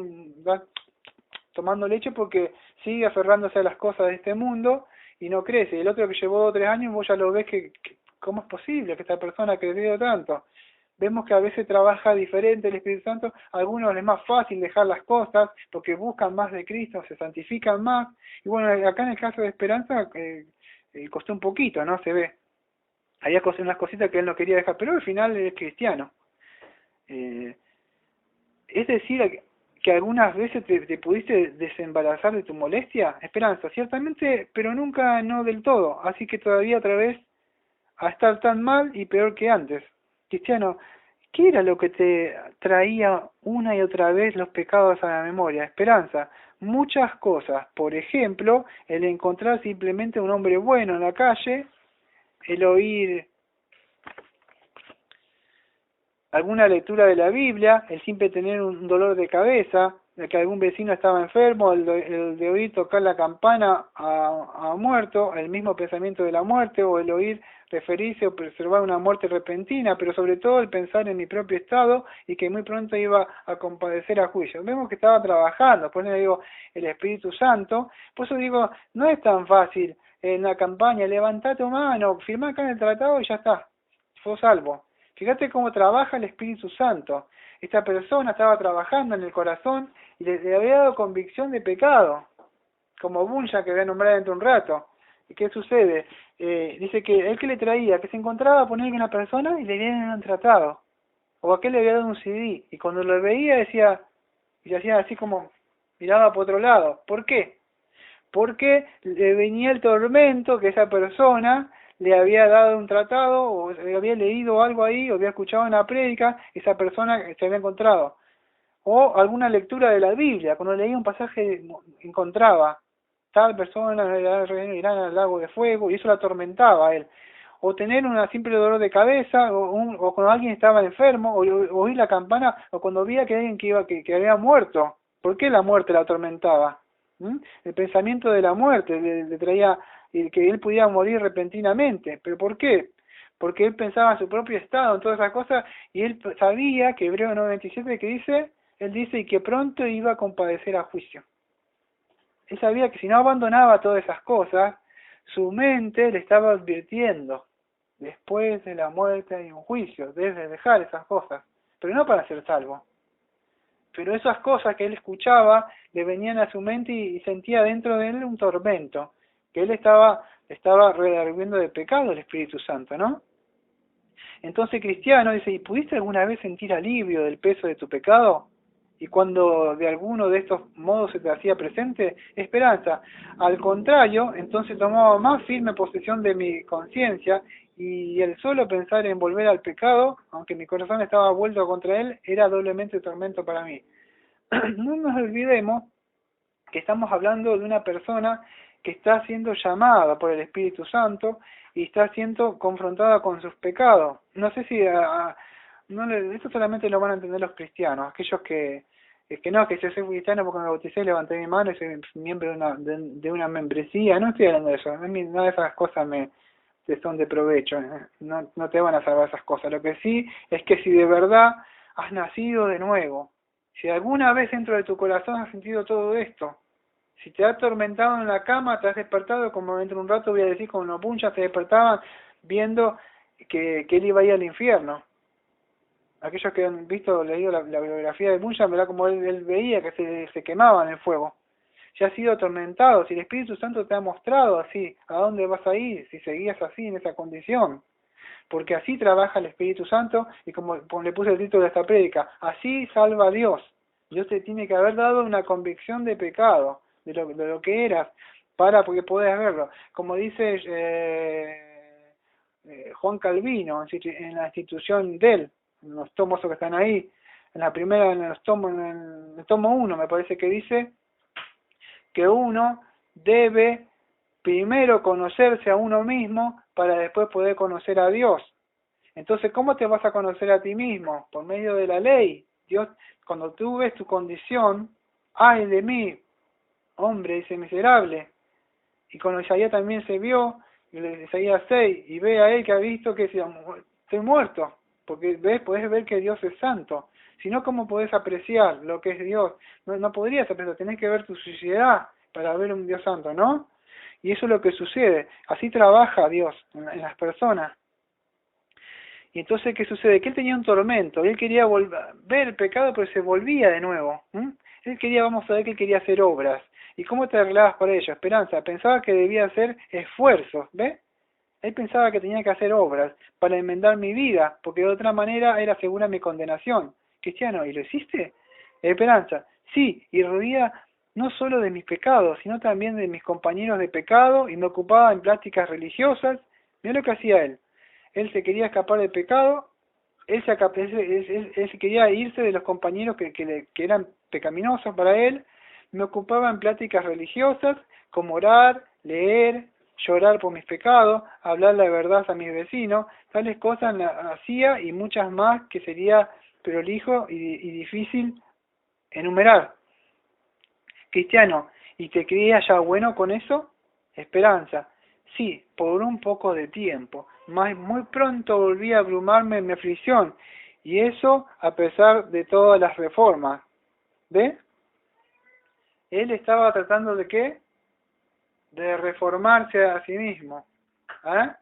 tomando leche porque sigue aferrándose a las cosas de este mundo y no crece. Y el otro que llevó 2 o 3 años, vos ya lo ves que ¿cómo es posible que esta persona ha crecido tanto? Vemos que a veces trabaja diferente el Espíritu Santo, a algunos les es más fácil dejar las cosas porque buscan más de Cristo, se santifican más. Y bueno, acá en el caso de Esperanza costó un poquito, ¿no? Se ve. Había unas cositas que él no quería dejar, pero al final es cristiano. Es decir, que algunas veces te pudiste desembarazar de tu molestia? Esperanza, ciertamente, pero nunca no del todo, así que todavía otra vez a estar tan mal y peor que antes. Cristiano, ¿qué era lo que te traía una y otra vez los pecados a la memoria? Esperanza, muchas cosas. Por ejemplo, el encontrar simplemente un hombre bueno en la calle, el oír alguna lectura de la Biblia, el simple tener un dolor de cabeza, de que algún vecino estaba enfermo, el de oír tocar la campana a muerto, el mismo pensamiento de la muerte, o el oír referirse o preservar una muerte repentina, pero sobre todo el pensar en mi propio estado y que muy pronto iba a compadecer a juicio. Vemos que estaba trabajando, por eso digo, el Espíritu Santo, por eso digo, no es tan fácil en la campaña, levantá tu mano, firmá acá en el tratado y ya está, sos salvo. Fíjate cómo trabaja el Espíritu Santo. Esta persona estaba trabajando en el corazón y le había dado convicción de pecado, como Bunyan, que voy a nombrar dentro de un rato. ¿Y qué sucede? Dice que él que le traía, que se encontraba a poner una persona y le dieron un tratado, o aquel le había dado un CD, y cuando lo veía decía, y hacía así como, miraba por otro lado. ¿Por qué? Porque le venía el tormento que esa persona le había dado un tratado, o había leído algo ahí, o había escuchado una prédica, esa persona se había encontrado. O alguna lectura de la Biblia, cuando leía un pasaje encontraba, tal persona irá al lago de fuego, y eso lo atormentaba a él. O tener una simple dolor de cabeza, o cuando alguien estaba enfermo, o oír la campana, o cuando veía que alguien que había muerto. ¿Por qué la muerte la atormentaba? El pensamiento de la muerte le traía que él pudiera morir repentinamente. ¿Pero por qué? Porque él pensaba en su propio estado, en todas esas cosas, y él sabía que Hebreo 9:27 que dice, él dice, y que pronto iba a compadecer a juicio. Él sabía que si no abandonaba todas esas cosas, su mente le estaba advirtiendo, después de la muerte hay un juicio, debes dejar esas cosas, pero no para ser salvo. Pero esas cosas que él escuchaba le venían a su mente y sentía dentro de él un tormento, que él estaba redargüyendo de pecado el Espíritu Santo, ¿no? Entonces Cristiano dice, ¿y pudiste alguna vez sentir alivio del peso de tu pecado? Y cuando de alguno de estos modos se te hacía presente, esperanza. Al contrario, entonces tomaba más firme posesión de mi conciencia y el solo pensar en volver al pecado, aunque mi corazón estaba vuelto contra él, era doblemente tormento para mí. No nos olvidemos que estamos hablando de una persona que está siendo llamada por el Espíritu Santo y está siendo confrontada con sus pecados. No sé si esto solamente lo van a entender los cristianos, aquellos que no, que yo soy cristiano porque me bauticé, levanté mi mano y soy miembro de una membresía. No estoy hablando de eso, nada de esas cosas te son de provecho, no te van a salvar esas cosas. Lo que sí es que si de verdad has nacido de nuevo, si alguna vez dentro de tu corazón has sentido todo esto, si te has atormentado en la cama, te has despertado, como dentro de un rato voy a decir, como los punchas se despertaban viendo que él iba a ir al infierno. Aquellos que han leído la biografía de Bunyan, verá como él veía que se quemaba en el fuego. Si has sido atormentado, si el Espíritu Santo te ha mostrado así, a dónde vas a ir, si seguías así en esa condición. Porque así trabaja el Espíritu Santo, y como le puse el título de esta prédica, así salva a Dios. Dios te tiene que haber dado una convicción de pecado, de lo que eras, porque podés verlo. Como dice Juan Calvino en la institución de él, en los tomos que están ahí, en el tomo 1 me parece que dice que uno debe primero conocerse a uno mismo para después poder conocer a Dios. Entonces, ¿cómo te vas a conocer a ti mismo? Por medio de la ley. Dios, cuando tú ves tu condición, ¡ay de mí! Hombre, dice miserable. Y con Isaías también se vio, Isaías 6, y ve a él que ha visto que estoy muerto. Porque podés ver que Dios es santo. Si no, ¿cómo podés apreciar lo que es Dios? No podrías apreciar, tenés que ver tu suciedad para ver un Dios santo, ¿no? Y eso es lo que sucede. Así trabaja Dios en las personas. Y entonces, ¿qué sucede? Que él tenía un tormento. Él quería ver el pecado, pero se volvía de nuevo. Él quería, vamos a ver que él quería hacer obras. ¿Y cómo te arreglabas para ello? Esperanza, pensaba que debía hacer esfuerzos, ¿ves? Él pensaba que tenía que hacer obras para enmendar mi vida, porque de otra manera era segura mi condenación. Cristiano, ¿y lo hiciste? Esperanza, Sí, y reía no solo de mis pecados, sino también de mis compañeros de pecado, y me ocupaba en prácticas religiosas. Mira lo que hacía él. Él se quería escapar del pecado, él se quería irse de los compañeros que eran pecaminosos para él. Me ocupaba en pláticas religiosas, como orar, leer, llorar por mis pecados, hablar la verdad a mis vecinos. Tales cosas hacía, y muchas más que sería prolijo y difícil enumerar. Cristiano, ¿y te creías ya bueno con eso? Esperanza: sí, por un poco de tiempo, mas muy pronto volví a abrumarme en mi aflicción, y eso a pesar de todas las reformas. ¿Ve? Él estaba tratando ¿de qué? De reformarse a sí mismo. ¿Ah?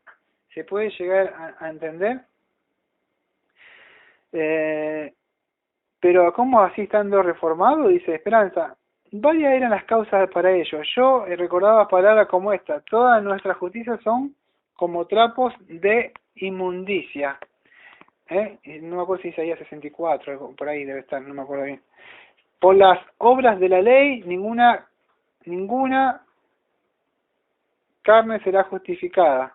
¿Se puede llegar a entender? Pero ¿cómo así estando reformado? Dice Esperanza. Varias eran las causas para ello. Yo recordaba palabras como esta: todas nuestras justicias son como trapos de inmundicia. No me acuerdo si Isaías 64, por ahí debe estar, no me acuerdo bien. Por las obras de la ley, ninguna carne será justificada.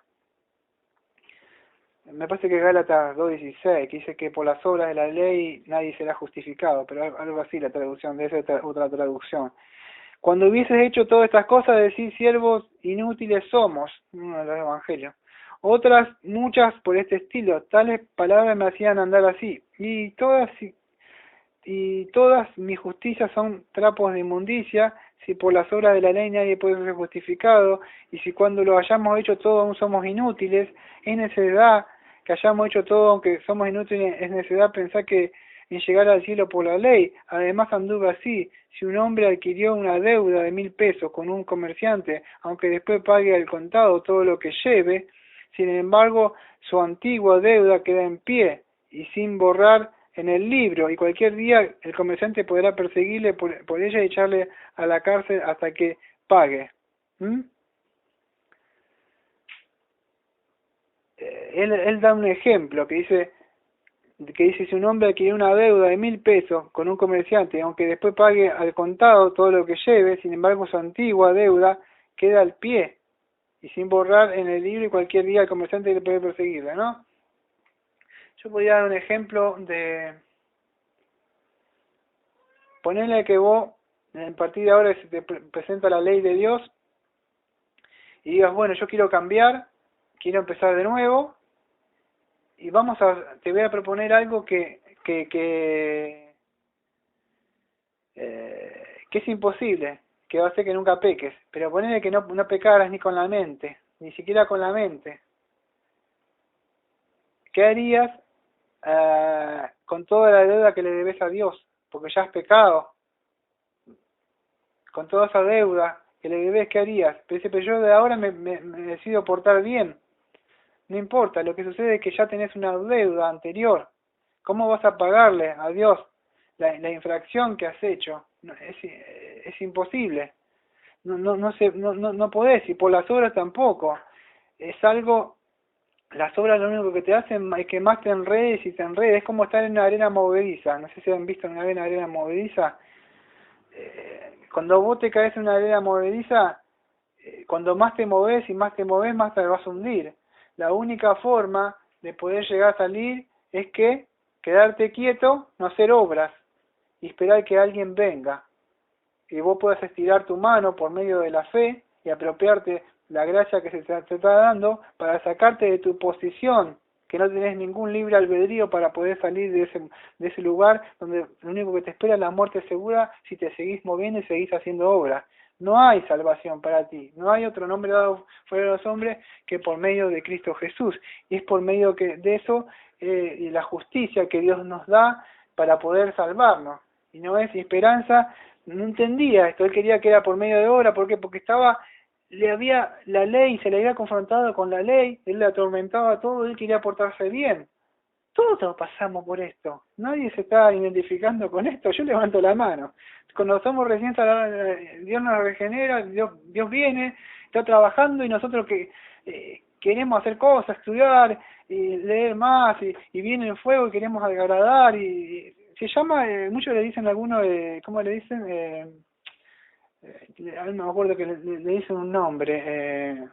Me parece que Gálatas 2:16, que dice que por las obras de la ley nadie será justificado, pero algo así la traducción, de esa otra traducción. Cuando hubieses hecho todas estas cosas, decir: siervos inútiles somos, uno de los evangelios. Otras muchas por este estilo, tales palabras me hacían andar así, y todas mis justicias son trapos de inmundicia. Si por las obras de la ley nadie puede ser justificado, y si cuando lo hayamos hecho todo aún somos inútiles, es necedad que hayamos hecho todo aunque somos inútiles, es necedad pensar que en llegar al cielo por la ley. Además anduve así: si un hombre adquirió una deuda de 1.000 pesos con un comerciante, aunque después pague al contado todo lo que lleve, sin embargo su antigua deuda queda en pie y sin borrar en el libro, y cualquier día el comerciante podrá perseguirle por ella y echarle a la cárcel hasta que pague. Él da un ejemplo que dice: si un hombre adquiere una deuda de 1.000 pesos con un comerciante, aunque después pague al contado todo lo que lleve, sin embargo su antigua deuda queda al pie y sin borrar en el libro, y cualquier día el comerciante le puede perseguirla, ¿no? Yo podría dar un ejemplo de ponerle que vos, a partir de ahora se te presenta la ley de Dios y digas: bueno, yo quiero cambiar, quiero empezar de nuevo, y te voy a proponer algo que es imposible, que va a hacer que nunca peques, pero ponele que no pecaras ni con la mente, ni siquiera con la mente. ¿Qué harías con toda la deuda que le debes a Dios? Porque ya has pecado. Con toda esa deuda que le debes, ¿qué harías? Pero yo de ahora me decido portar bien. No importa, lo que sucede es que ya tenés una deuda anterior. ¿Cómo vas a pagarle a Dios la infracción que has hecho? No, es imposible. No podés, y por las obras tampoco. Es algo, las obras lo único que te hacen es que más te enredes y te enredes. Es como estar en una arena movediza. No sé si han visto una arena movediza. Cuando vos te caes en una arena movediza, cuando más te moves y más te moves, más te vas a hundir. La única forma de poder llegar a salir es que quedarte quieto, no hacer obras y esperar que alguien venga, y vos puedas estirar tu mano por medio de la fe y apropiarte la gracia que se te está dando para sacarte de tu posición, que no tenés ningún libre albedrío para poder salir de ese lugar donde lo único que te espera es la muerte segura si te seguís moviendo y seguís haciendo obras. No hay salvación para ti, no hay otro nombre dado fuera de los hombres que por medio de Cristo Jesús, y es por medio de eso y la justicia que Dios nos da para poder salvarnos, y no es esperanza. No entendía esto, él quería que era por medio de obra. ¿Por qué? Porque la ley, se le había confrontado con la ley, él le atormentaba todo, él quería portarse bien. Todos pasamos por esto, nadie se está identificando con esto. Yo levanto la mano. Cuando somos recién salados, Dios nos regenera, Dios viene, está trabajando, y nosotros que queremos hacer cosas, estudiar y leer más, y viene el fuego y queremos agradar, y se llama, muchos le dicen algunos, ¿cómo le dicen? No me acuerdo que le dicen un nombre,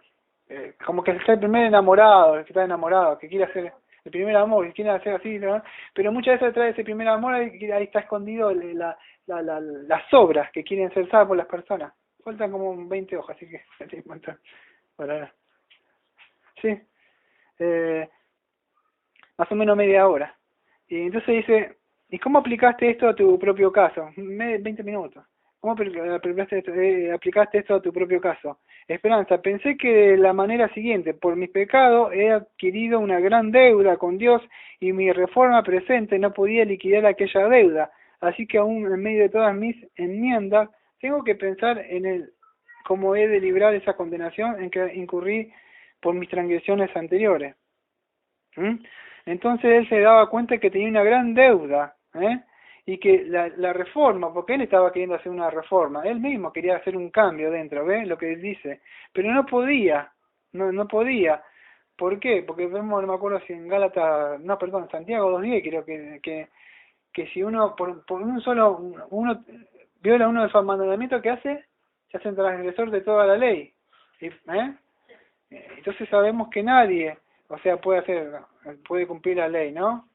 como que está el primer enamorado, el que está enamorado, que quiere hacer el primer amor, que quiere hacer así, ¿no? Pero muchas veces detrás de ese primer amor ahí está escondido las obras que quieren ser salvas por las personas. Faltan como 20 hojas, así que hay un montón. Bueno, sí, más o menos media hora. Y entonces dice, ¿y cómo aplicaste esto a tu propio caso? 20 minutos. ¿Cómo aplicaste esto a tu propio caso? Esperanza, pensé que de la manera siguiente, por mis pecados he adquirido una gran deuda con Dios y mi reforma presente no podía liquidar aquella deuda. Así que aún en medio de todas mis enmiendas, tengo que pensar en el cómo he de librar esa condenación en que incurrí por mis transgresiones anteriores. Entonces él se daba cuenta que tenía una gran deuda, y que la reforma, porque él estaba queriendo hacer una reforma, él mismo quería hacer un cambio dentro, ¿ves? Lo que él dice, pero no podía, no podía. ¿Por qué? Porque vemos, no me acuerdo si en Gálatas, no, perdón, Santiago 2:10, creo que si uno, por un solo, uno viola uno de sus mandamientos que hace, se hace un transgresor de toda la ley. Entonces sabemos que nadie, o sea, puede cumplir la ley, ¿no?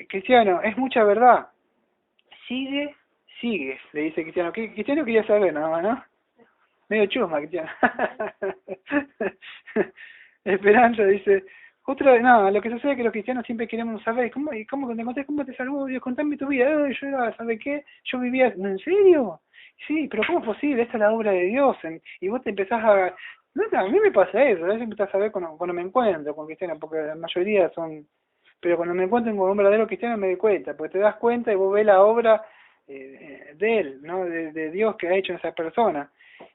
Cristiano, es mucha verdad. Sigue, le dice Cristiano. Cristiano quería saber nada más, ¿no? Medio chusma, Cristiano. Esperanza dice, no, lo que sucede es que los cristianos siempre queremos saber, ¿cómo te salvó Dios? Contame tu vida. Yo era, ¿sabe qué? Yo vivía, ¿en serio? Sí, pero ¿cómo es posible? Esta es la obra de Dios. Y vos te empezás a... No, a mí me pasa eso, a veces empezás a ver cuando me encuentro con cristianos, porque la mayoría son... Pero cuando me encuentro con un verdadero cristiano me doy cuenta, porque te das cuenta y vos ves la obra de él, ¿no? De Dios que ha hecho en esa persona.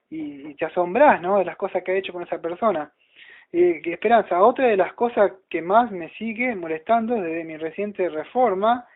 Y te asombrás, ¿no? De las cosas que ha hecho con esa persona. Esperanza, otra de las cosas que más me sigue molestando desde mi reciente reforma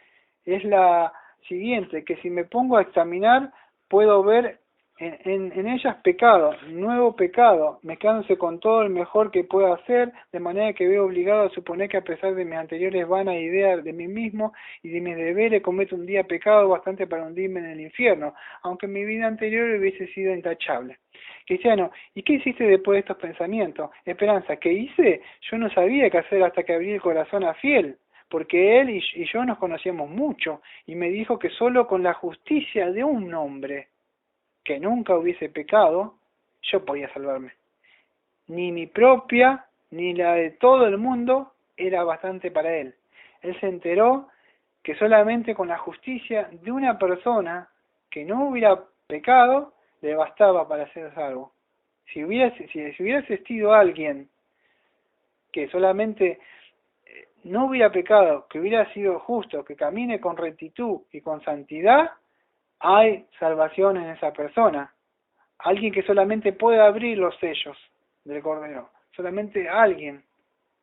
es la siguiente, que si me pongo a examinar puedo ver en ellas pecado, nuevo pecado, mezclándose con todo el mejor que puedo hacer, de manera que veo obligado a suponer que a pesar de mis anteriores vanas ideas de mí mismo y de mis deberes, cometo un día pecado bastante para hundirme en el infierno, aunque mi vida anterior hubiese sido intachable. Cristiano, ¿y qué hiciste después de estos pensamientos? Esperanza, ¿qué hice? Yo no sabía qué hacer hasta que abrí el corazón a Fiel, porque él y yo nos conocíamos mucho, y me dijo que solo con la justicia de un hombre que nunca hubiese pecado, yo podía salvarme. Ni mi propia, ni la de todo el mundo era bastante para él. Él se enteró que solamente con la justicia de una persona que no hubiera pecado, le bastaba para ser salvo. Si hubiera existido alguien que solamente no hubiera pecado, que hubiera sido justo, que camine con rectitud y con santidad, hay salvación en esa persona. Alguien que solamente puede abrir los sellos del Cordero. Solamente alguien.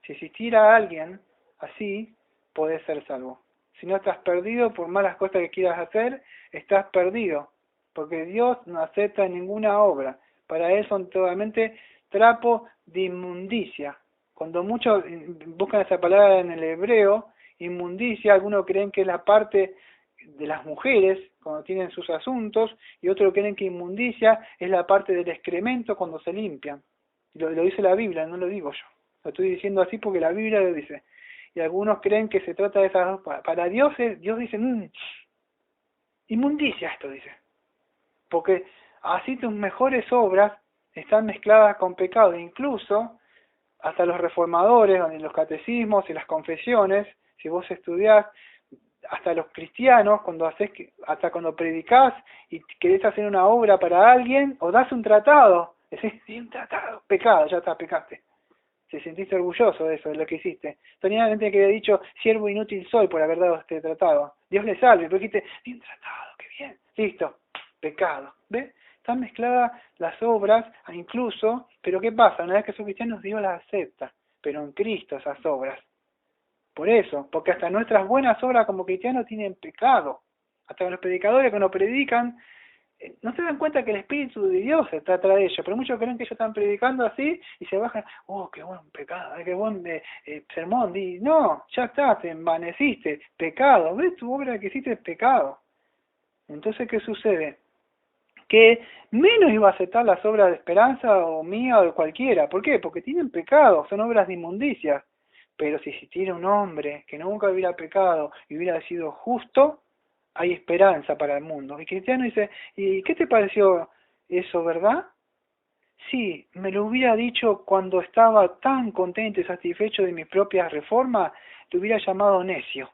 Si existiera alguien así, podés ser salvo. Si no estás perdido, por malas cosas que quieras hacer, estás perdido. Porque Dios no acepta ninguna obra. Para Él son totalmente trapo de inmundicia. Cuando muchos buscan esa palabra en el hebreo, inmundicia, algunos creen que es la parte de las mujeres cuando tienen sus asuntos, y otros creen que inmundicia es la parte del excremento cuando se limpian. Lo dice la Biblia, no lo digo yo. Lo estoy diciendo así porque la Biblia lo dice. Y algunos creen que se trata de esas dos. Para Dios, Dios dice, inmundicia esto, dice. Porque así tus mejores obras están mezcladas con pecado. Incluso, hasta los reformadores, en los catecismos y las confesiones, si vos estudiás, hasta los cristianos, hasta cuando predicás y querés hacer una obra para alguien, o das un tratado, decís, sí, un tratado, pecado, ya está, pecaste. Se sentiste orgulloso de eso, de lo que hiciste. Tenía gente que había dicho, siervo inútil soy por haber dado este tratado. Dios le salve, pero dijiste, sí, un tratado, qué bien. Listo, pecado. ¿Ves? Están mezcladas las obras, incluso, pero ¿qué pasa? Una vez que son cristianos, Dios las acepta, pero en Cristo esas obras. Por eso, porque hasta nuestras buenas obras como cristianos tienen pecado. Hasta los predicadores que nos predican no se dan cuenta que el Espíritu de Dios está atrás de ellos, pero muchos creen que ellos están predicando así y se bajan, oh, qué buen pecado, qué buen sermón, no, ya está, te envaneciste, pecado, ves, tu obra que hiciste es pecado. Entonces, ¿qué sucede? Que menos iba a aceptar las obras de esperanza o mía o de cualquiera. ¿Por qué? Porque tienen pecado, son obras de inmundicia. Pero si existiera un hombre que nunca hubiera pecado y hubiera sido justo, hay esperanza para el mundo. Y Cristiano dice, ¿y qué te pareció eso, verdad? Sí, me lo hubiera dicho cuando estaba tan contento y satisfecho de mis propias reformas, te hubiera llamado necio.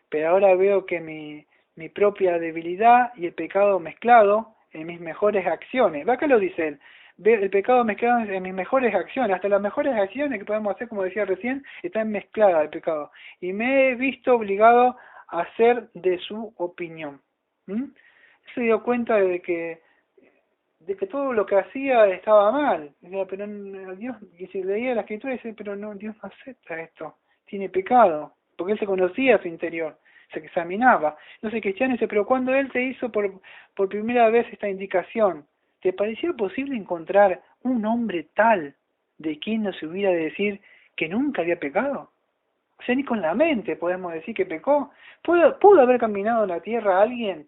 Pero ahora veo que mi propia debilidad y el pecado mezclado en mis mejores acciones. ¿Va que lo dice él? Ve el pecado mezclado en mis mejores acciones. Hasta las mejores acciones que podemos hacer, como decía recién, están mezcladas el pecado. Y me he visto obligado a ser de su opinión. Se dio cuenta de que todo lo que hacía estaba mal. Decía, pero Dios, y si leía la escritura, dice, pero no, Dios no acepta esto. Tiene pecado. Porque él se conocía a su interior, se examinaba. Entonces Cristiano dice, pero cuando él te hizo por primera vez esta indicación, ¿te pareció posible encontrar un hombre tal de quien no se hubiera de decir que nunca había pecado? O sea, ni con la mente podemos decir que pecó. ¿Pudo haber caminado en la tierra alguien,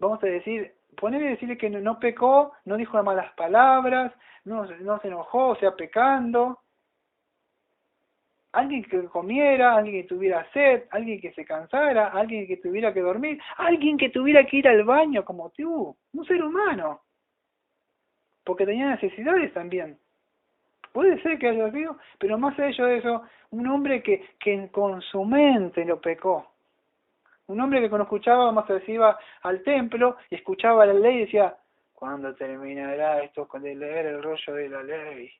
vamos a decir, ponerle decirle que no pecó, no dijo malas palabras, no se enojó, o sea, pecando? Alguien que comiera, alguien que tuviera sed, alguien que se cansara, alguien que tuviera que dormir, alguien que tuviera que ir al baño como tú, un ser humano, porque tenía necesidades también. Puede ser que haya sido, pero más allá de eso, un hombre que con su mente lo pecó. Un hombre que cuando escuchaba, más se iba al templo y escuchaba la ley y decía, ¿cuándo terminará esto de leer el rollo de la ley?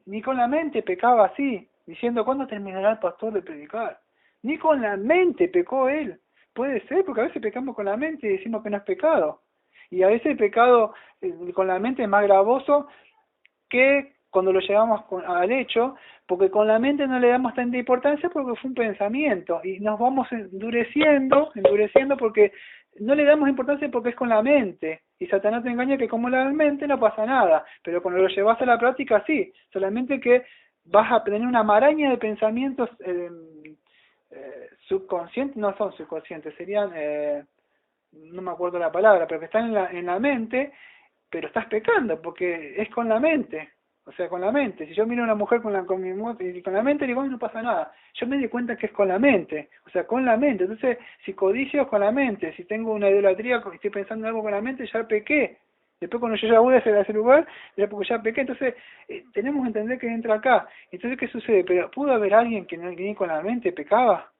Ni con la mente pecaba así, diciendo, ¿cuándo terminará el pastor de predicar? Ni con la mente pecó él. Puede ser, porque a veces pecamos con la mente y decimos que no es pecado. Y a veces el pecado con la mente es más gravoso que cuando lo llevamos al hecho, porque con la mente no le damos tanta importancia porque fue un pensamiento y nos vamos endureciendo porque no le damos importancia porque es con la mente y Satanás te engaña que como la mente no pasa nada, pero cuando lo llevas a la práctica sí, solamente que vas a tener una maraña de pensamientos subconscientes, no son subconscientes, serían, no me acuerdo la palabra, pero que están en la mente, pero estás pecando porque es con la mente. O sea, con la mente. Si yo miro a una mujer con la mente, digo, no pasa nada. Yo me di cuenta que es con la mente. O sea, con la mente. Entonces, si codicio es con la mente. Si tengo una idolatría, estoy pensando en algo con la mente, ya pequé. Después cuando yo ya voy a ese lugar, ya porque ya pequé. Entonces, tenemos que entender que entra acá. Entonces, ¿qué sucede? Pero ¿pudo haber alguien que ni con la mente pecaba?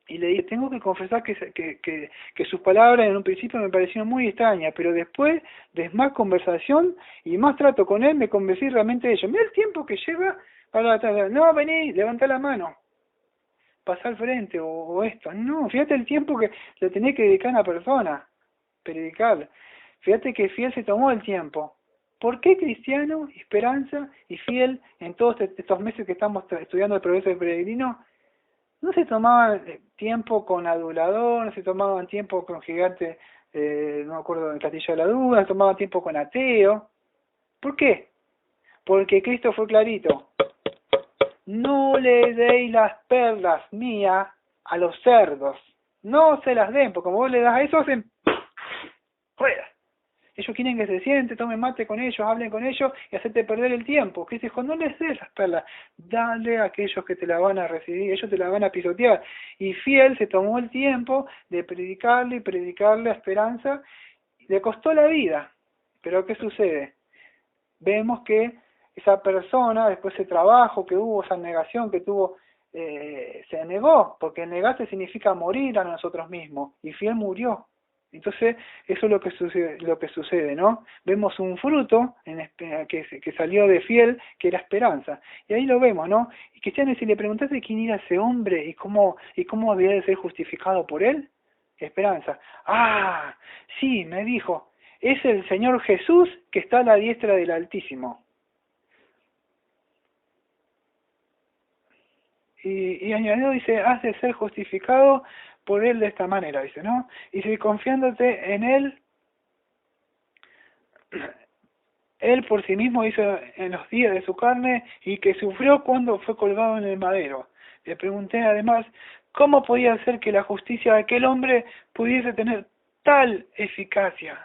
Y le dije, tengo que confesar que sus palabras en un principio me parecieron muy extrañas, pero después de más conversación y más trato con él, me convencí realmente de ello. Mira el tiempo que lleva para no, vení, levantá la mano, pasá al frente o esto. No, fíjate el tiempo que le tenés que dedicar a una persona, predicar. Fíjate que Fiel se tomó el tiempo. ¿Por qué Cristiano, Esperanza y Fiel en todos estos meses que estamos estudiando el progreso del peregrino? No se tomaban tiempo con adulador, no se tomaban tiempo con gigante, no me acuerdo, el castillo de la duda, se tomaban tiempo con ateo. ¿Por qué? Porque Cristo fue clarito. No le deis las perlas mías a los cerdos. No se las den, porque como vos le das a eso, hacen fuera. Ellos quieren que se sienten, tomen mate con ellos, hablen con ellos y hacerte perder el tiempo. Cristo dijo, no les des las perlas, dale a aquellos que te la van a recibir, ellos te la van a pisotear. Y Fiel se tomó el tiempo de predicarle y predicarle a Esperanza, y le costó la vida. Pero ¿qué sucede? Vemos que esa persona, después de ese trabajo que hubo, esa negación que tuvo, se negó, porque negarse significa morir a nosotros mismos, y Fiel murió. Entonces, eso es lo que sucede, ¿no? Vemos un fruto que salió de Fiel, que era esperanza. Y ahí lo vemos, ¿no? Y Cristiano, si le preguntaste quién era ese hombre y cómo había de ser justificado por él, esperanza. Ah, sí, me dijo, es el Señor Jesús que está a la diestra del Altísimo. Y añadió, dice, has de ser justificado por Él de esta manera, dice, ¿no? Y si confiándote en Él, Él por sí mismo hizo en los días de su carne y que sufrió cuando fue colgado en el madero. Le pregunté además, ¿cómo podía ser que la justicia de aquel hombre pudiese tener tal eficacia,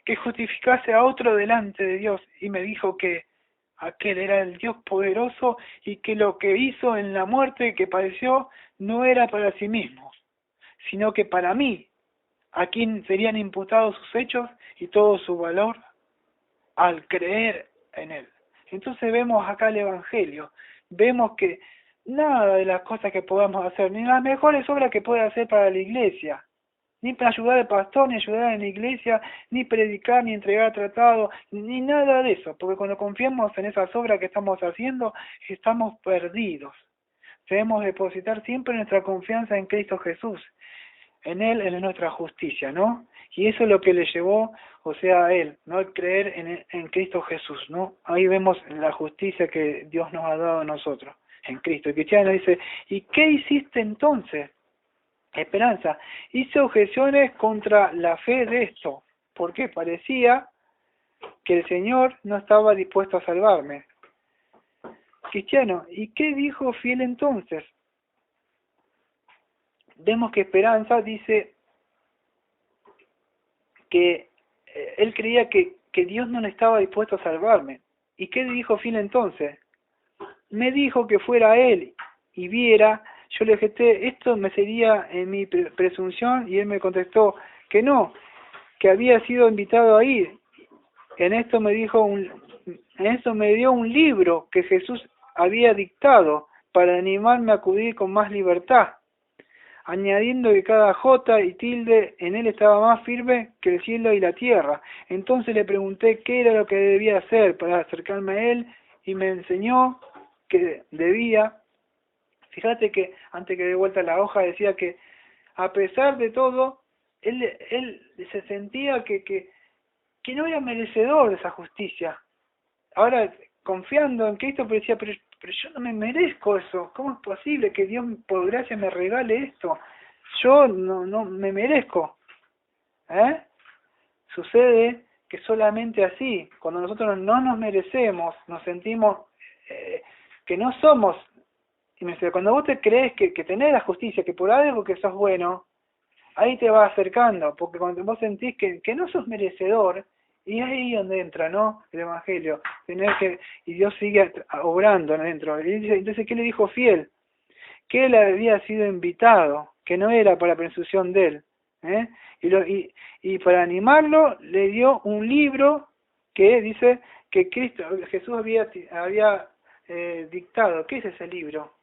que justificase a otro delante de Dios? Y me dijo que aquel era el Dios poderoso y que lo que hizo en la muerte que padeció no era para sí mismo, sino que para mí, a quien serían imputados sus hechos y todo su valor al creer en Él. Entonces vemos acá el Evangelio, vemos que nada de las cosas que podamos hacer, ni las mejores obras que pueda hacer para la iglesia, ni para ayudar al pastor, ni ayudar en la iglesia, ni predicar, ni entregar tratados, ni nada de eso, porque cuando confiamos en esas obras que estamos haciendo, estamos perdidos. Debemos depositar siempre nuestra confianza en Cristo Jesús. En Él es nuestra justicia, ¿no? Y eso es lo que le llevó, o sea, a Él, ¿no? El creer en Cristo Jesús, ¿no? Ahí vemos la justicia que Dios nos ha dado a nosotros, en Cristo. Y Cristiano dice, ¿y qué hiciste entonces? Esperanza, hice objeciones contra la fe de esto, porque parecía que el Señor no estaba dispuesto a salvarme. Cristiano, ¿y qué dijo Fiel entonces? Vemos que Esperanza dice que él creía que Dios no estaba dispuesto a salvarme. ¿Y qué dijo Fiel entonces? Me dijo que fuera él y viera. Yo le dije, esto me sería en mi presunción, y él me contestó que no, que había sido invitado a ir. En esto me dio un libro que Jesús había dictado para animarme a acudir con más libertad, añadiendo que cada jota y tilde en él estaba más firme que el cielo y la tierra. Entonces le pregunté qué era lo que debía hacer para acercarme a él, y me enseñó que debía. Fíjate que antes que dé vuelta la hoja decía que a pesar de todo, él se sentía que no era merecedor de esa justicia. Ahora, confiando en Cristo, pero decía, pero yo no me merezco eso. ¿Cómo es posible que Dios por gracia me regale esto? Yo no me merezco. Sucede que solamente así, cuando nosotros no nos merecemos, nos sentimos que no somos. Y me dice, cuando vos te crees que tenés la justicia, que por algo que sos bueno, ahí te vas acercando, porque cuando vos sentís que no sos merecedor, y es ahí donde entra, ¿no? El Evangelio, y Dios sigue obrando adentro. Y dice, entonces, ¿qué le dijo Fiel? Que él había sido invitado, que no era para presunción de él, y para animarlo le dio un libro que dice que Jesús había dictado. ¿Qué es ese libro?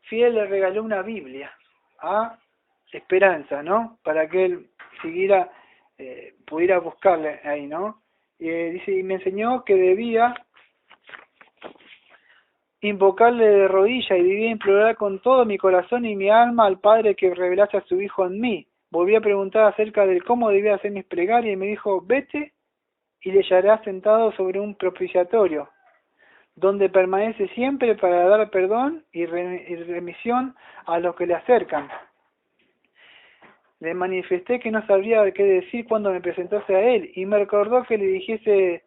Fiel le regaló una Biblia a Esperanza, ¿no? Para que él siguiera, pudiera buscarle ahí, ¿no? Dice, y me enseñó que debía invocarle de rodillas y debía implorar con todo mi corazón y mi alma al Padre que revelase a su Hijo en mí. Volví a preguntar acerca de cómo debía hacer mis plegarias y me dijo, vete y le hallarás sentado sobre un propiciatorio, donde permanece siempre para dar perdón y remisión a los que le acercan. Le manifesté que no sabría qué decir cuando me presentase a él, y me recordó que le dijese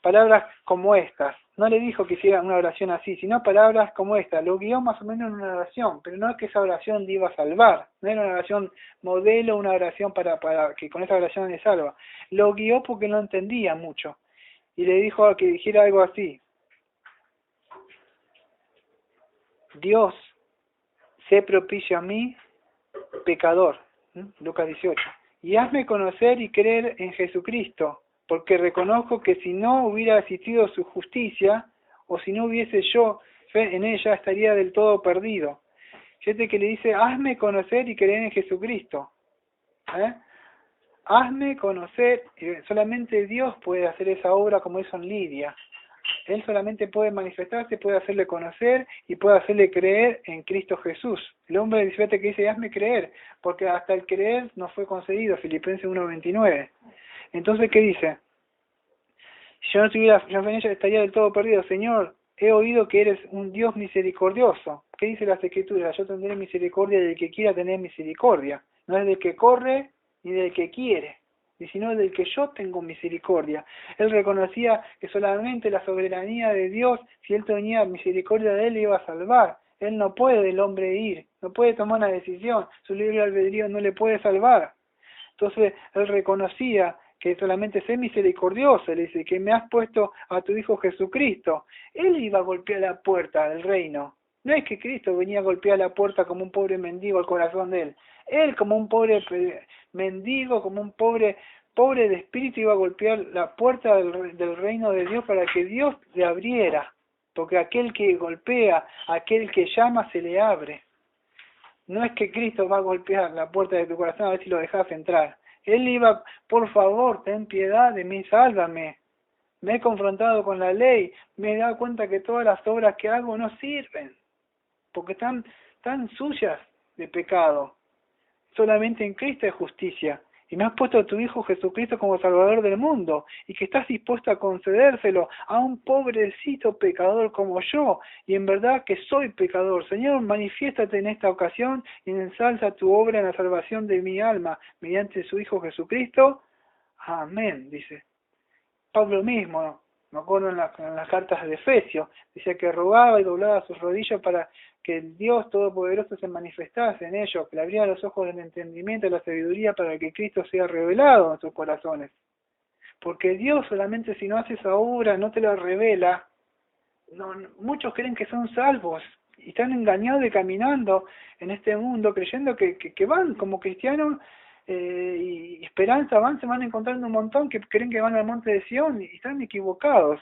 palabras como estas. No le dijo que hiciera una oración así, sino palabras como esta. Lo guió más o menos en una oración, pero no es que esa oración le iba a salvar. No era una oración modelo, una oración para que con esa oración le salva. Lo guió porque no entendía mucho, y le dijo que dijera algo así. Dios, sé propicio a mí, pecador. Lucas 18. Y hazme conocer y creer en Jesucristo, porque reconozco que si no hubiera existido su justicia, o si no hubiese yo fe en ella, estaría del todo perdido. Fíjate que le dice, hazme conocer y creer en Jesucristo. Hazme conocer, solamente Dios puede hacer esa obra como hizo en Lidia. Él solamente puede manifestarse, puede hacerle conocer y puede hacerle creer en Cristo Jesús. El hombre, fíjate que dice, hazme creer, porque hasta el creer nos fue concedido, Filipenses 1:29. Entonces, ¿qué dice? Si yo no tuviera fe en ella, estaría del todo perdido. Señor, he oído que eres un Dios misericordioso, ¿qué dice las Escrituras? Yo tendré misericordia del que quiera tener misericordia. No es del que corre ni del que quiere, sino del que yo tengo misericordia. Él reconocía que solamente la soberanía de Dios, si él tenía misericordia de él, le iba a salvar. Él no puede, el hombre, ir, no puede tomar una decisión, su libre albedrío no le puede salvar. Entonces él reconocía que solamente sé misericordioso, le dice, que me has puesto a tu Hijo Jesucristo. Él iba a golpear la puerta del reino. No es que Cristo venía a golpear la puerta como un pobre mendigo al corazón de él. Él como un pobre mendigo, como un pobre de espíritu, iba a golpear la puerta del reino de Dios para que Dios le abriera. Porque aquel que golpea, aquel que llama, se le abre. No es que Cristo va a golpear la puerta de tu corazón a ver si lo dejas entrar. Él iba, por favor, ten piedad de mí, sálvame. Me he confrontado con la ley, me he dado cuenta que todas las obras que hago no sirven, porque están tan sucias de pecado. Solamente en Cristo hay justicia. Y me has puesto a tu Hijo Jesucristo como Salvador del mundo, y que estás dispuesto a concedérselo a un pobrecito pecador como yo, y en verdad que soy pecador. Señor, manifiéstate en esta ocasión y ensalza tu obra en la salvación de mi alma, mediante su Hijo Jesucristo. Amén, dice. Pablo mismo, me acuerdo en las cartas de Efesios, decía que rogaba y doblaba sus rodillas para que el Dios Todopoderoso se manifestase en ellos, que le abriera los ojos del entendimiento y la sabiduría para que Cristo sea revelado en sus corazones. Porque Dios solamente si no hace esa obra, no te lo revela. Muchos creen que son salvos y están engañados y caminando en este mundo creyendo que van como cristianos y esperanza, se van encontrando un montón que creen que van al monte de Sion y están equivocados.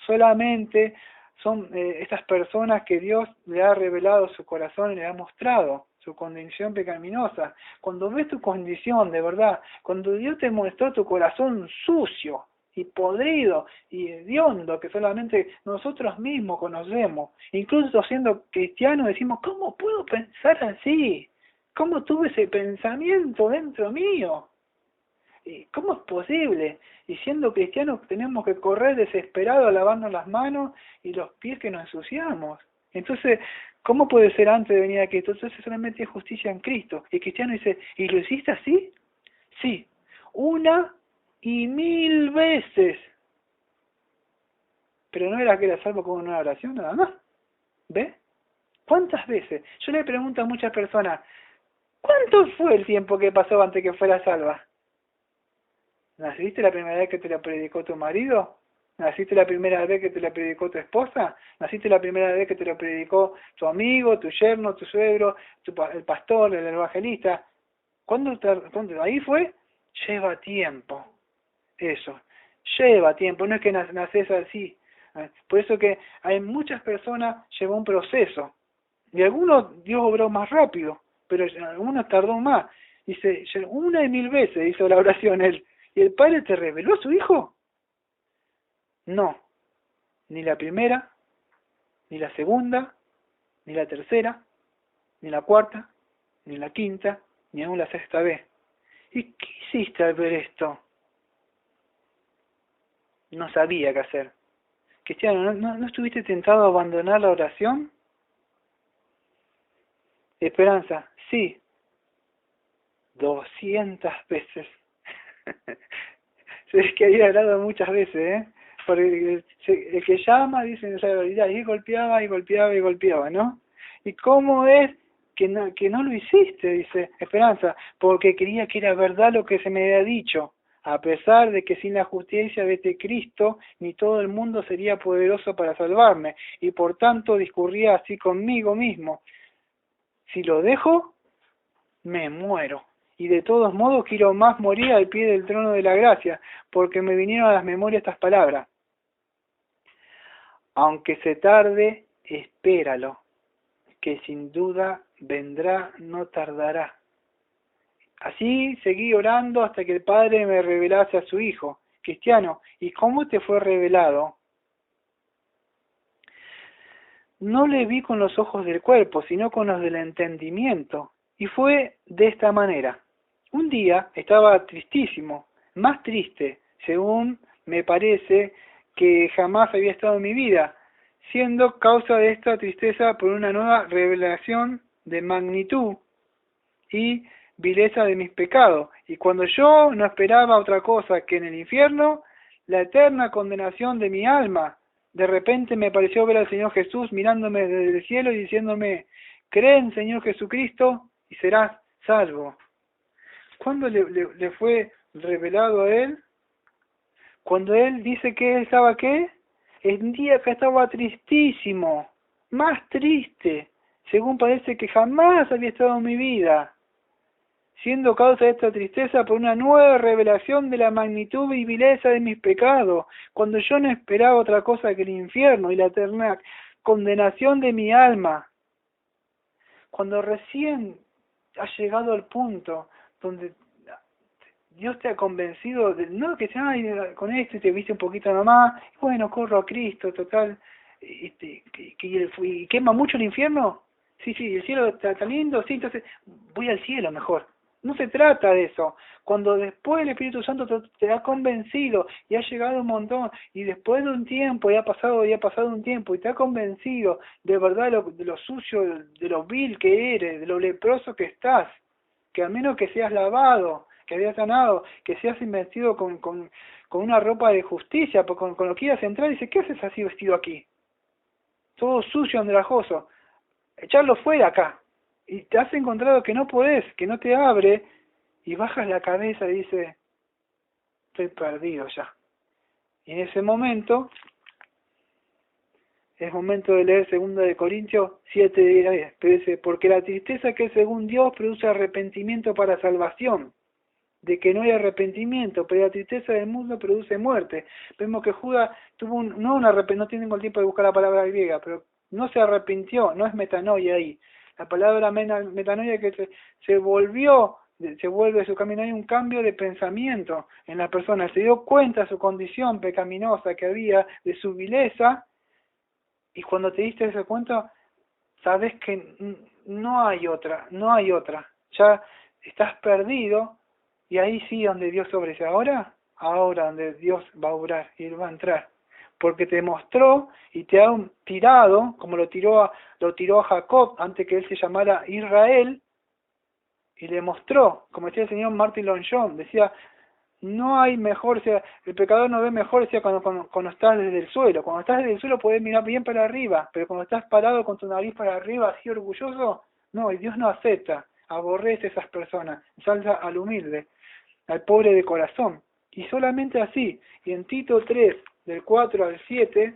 Solamente son estas personas que Dios le ha revelado su corazón y le ha mostrado su condición pecaminosa. Cuando ves tu condición de verdad, cuando Dios te mostró tu corazón sucio y podrido y hediondo que solamente nosotros mismos conocemos, incluso siendo cristianos decimos, ¿cómo puedo pensar así? ¿Cómo tuve ese pensamiento dentro mío? ¿Y cómo es posible? Y siendo cristianos tenemos que correr desesperados a lavarnos las manos y los pies que nos ensuciamos. Entonces, ¿cómo puede ser antes de venir a Cristo? Entonces solamente hay justicia en Cristo. Y el cristiano dice, ¿y lo hiciste así? Sí, 1,000 veces. Pero no era que era salvo con una oración nada más. ¿Ve? ¿Cuántas veces? Yo le pregunto a muchas personas, ¿cuánto fue el tiempo que pasó antes que fuera salva? ¿Naciste la primera vez que te la predicó tu marido? ¿Naciste la primera vez que te la predicó tu esposa? ¿Naciste la primera vez que te la predicó tu amigo, tu yerno, tu suegro, el pastor, el evangelista? ¿Cuándo? Ahí fue, lleva tiempo. Eso, lleva tiempo, no es que naces así. Por eso que hay muchas personas, llevó un proceso. Y algunos Dios obró más rápido, pero algunos tardó más. Dice, 1,000 veces hizo la oración él. ¿Y el Padre te reveló a su Hijo? No, ni la primera, ni la segunda, ni la tercera, ni la cuarta, ni la quinta, ni aún la sexta vez. ¿Y qué hiciste al ver esto? No sabía qué hacer. Cristiano, ¿no estuviste tentado a abandonar la oración? Esperanza, sí, 200 veces. Es que había hablado muchas veces, ¿eh? Porque el que llama dice esa verdad, y golpeaba, ¿no? ¿Y cómo es que no lo hiciste? Dice Esperanza, porque creía que era verdad lo que se me había dicho, a pesar de que sin la justicia de este Cristo, ni todo el mundo sería poderoso para salvarme, y por tanto discurría así conmigo mismo, si lo dejo, me muero. Y de todos modos quiero más morir al pie del trono de la gracia, porque me vinieron a las memorias estas palabras. Aunque se tarde, espéralo, que sin duda vendrá, no tardará. Así seguí orando hasta que el Padre me revelase a su Hijo. Cristiano, ¿y cómo te fue revelado? No le vi con los ojos del cuerpo, sino con los del entendimiento. Y fue de esta manera. Un día estaba tristísimo, más triste, según me parece, que jamás había estado en mi vida. siendo causa de esta tristeza por una nueva revelación de magnitud y vileza de mis pecados. Y cuando yo no esperaba otra cosa que en el infierno, la eterna condenación de mi alma, de repente me pareció ver al Señor Jesús mirándome desde el cielo y diciéndome, cree en Señor Jesucristo y serás salvo. ¿Cuándo le fue revelado a él? Cuando él dice que él estaba, ¿qué? El día que estaba tristísimo, más triste, según parece que jamás había estado en mi vida, siendo causa de esta tristeza por una nueva revelación de la magnitud y vileza de mis pecados, cuando yo no esperaba otra cosa que el infierno y la eterna condenación de mi alma. Cuando recién has llegado al punto donde Dios te ha convencido, no que sea, con esto te viste un poquito nomás, bueno, corro a Cristo, total, y quema mucho el infierno, sí, el cielo está lindo, sí, entonces voy al cielo mejor. No se trata de eso. Cuando después el Espíritu Santo te ha convencido y ha llegado un montón, y después de un tiempo, y ha pasado un tiempo, y te ha convencido de verdad de lo sucio, de lo vil que eres, de lo leproso que estás, que a menos que seas lavado, que habías sanado, que seas investido con una ropa de justicia, con lo que ibas a entrar, dice, ¿qué haces así vestido aquí? Todo sucio, andrajoso. Echarlo fuera acá. Y te has encontrado que no podés, que no te abre, y bajas la cabeza y dice, estoy perdido ya. Y en ese momento, es momento de leer 2 de Corintios 7:10, pero dice, porque la tristeza que según Dios produce arrepentimiento para salvación, de que no hay arrepentimiento, pero la tristeza del mundo produce muerte. Vemos que Judas tuvo no tengo el tiempo de buscar la palabra griega, pero no se arrepintió, no es metanoia ahí. La palabra metanoia que se vuelve su camino, hay un cambio de pensamiento en la persona, se dio cuenta de su condición pecaminosa que había, de su vileza, y cuando te diste ese cuenta, sabes que no hay otra, ya estás perdido. Y ahí sí donde Dios ofrece. Ahora donde Dios va a obrar y Él va a entrar. Porque te mostró y te ha tirado, como lo tiró a Jacob antes que él se llamara Israel, y le mostró, como decía el señor Martin Long-John, decía, no hay mejor, o sea, el pecador no ve mejor, decía, cuando estás desde el suelo. Cuando estás desde el suelo puedes mirar bien para arriba, pero cuando estás parado con tu nariz para arriba, así orgulloso, no, y Dios no acepta, aborrece a esas personas, salva al humilde, al pobre de corazón. Y solamente así, y en Tito 3, del 4 al 7,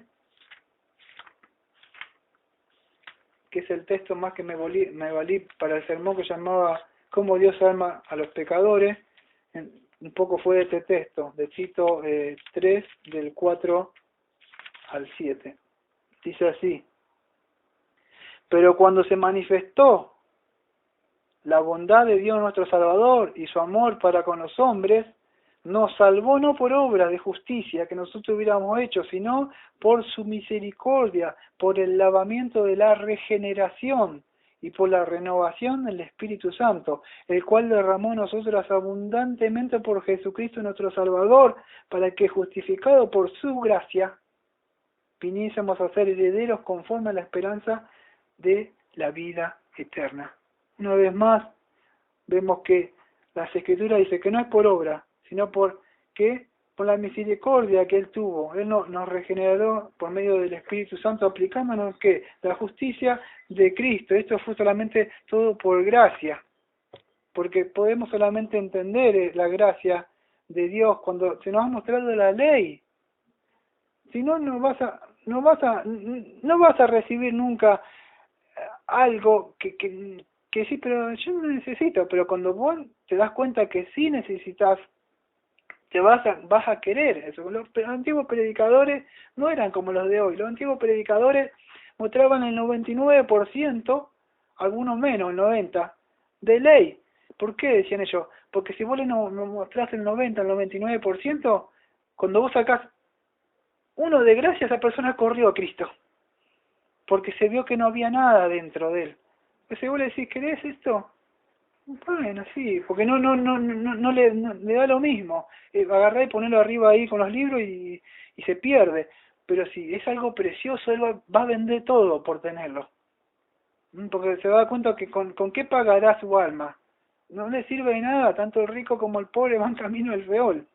que es el texto más que me valí para el sermón que llamaba Cómo Dios ama a los pecadores, un poco fue de este texto, de Tito 3, del 4 al 7. Dice así, pero cuando se manifestó la bondad de Dios nuestro Salvador y su amor para con los hombres, nos salvó no por obras de justicia que nosotros hubiéramos hecho, sino por su misericordia, por el lavamiento de la regeneración y por la renovación del Espíritu Santo, el cual derramó en nosotros abundantemente por Jesucristo nuestro Salvador, para que justificado por su gracia, viniésemos a ser herederos conforme a la esperanza de la vida eterna. Una vez más, vemos que las Escrituras dicen que no es por obra, sino por la misericordia que Él tuvo. Él nos regeneró por medio del Espíritu Santo, aplicándonos ¿qué? La justicia de Cristo. Esto fue solamente todo por gracia, porque podemos solamente entender la gracia de Dios cuando se nos ha mostrado la ley. Si no, no vas a recibir nunca algo que sí, pero yo no necesito. Pero cuando vos te das cuenta que sí necesitas, vas a querer eso. Los antiguos predicadores no eran como los de hoy. Los antiguos predicadores mostraban el 99%, algunos menos, el 90%, de ley. ¿Por qué decían ellos? Porque si vos no mostrás el 90, el 99%, cuando vos sacás uno de gracia, esa persona corrió a Cristo, porque se vio que no había nada dentro de él. Entonces vos le decís, ¿querés esto? Bueno, sí, porque no le da lo mismo. Agarrá y ponerlo arriba ahí con los libros y se pierde. pero si es algo precioso, él va a vender todo por tenerlo. Porque se da cuenta que con qué pagará su alma. No le sirve de nada, tanto el rico como el pobre van camino al Seol.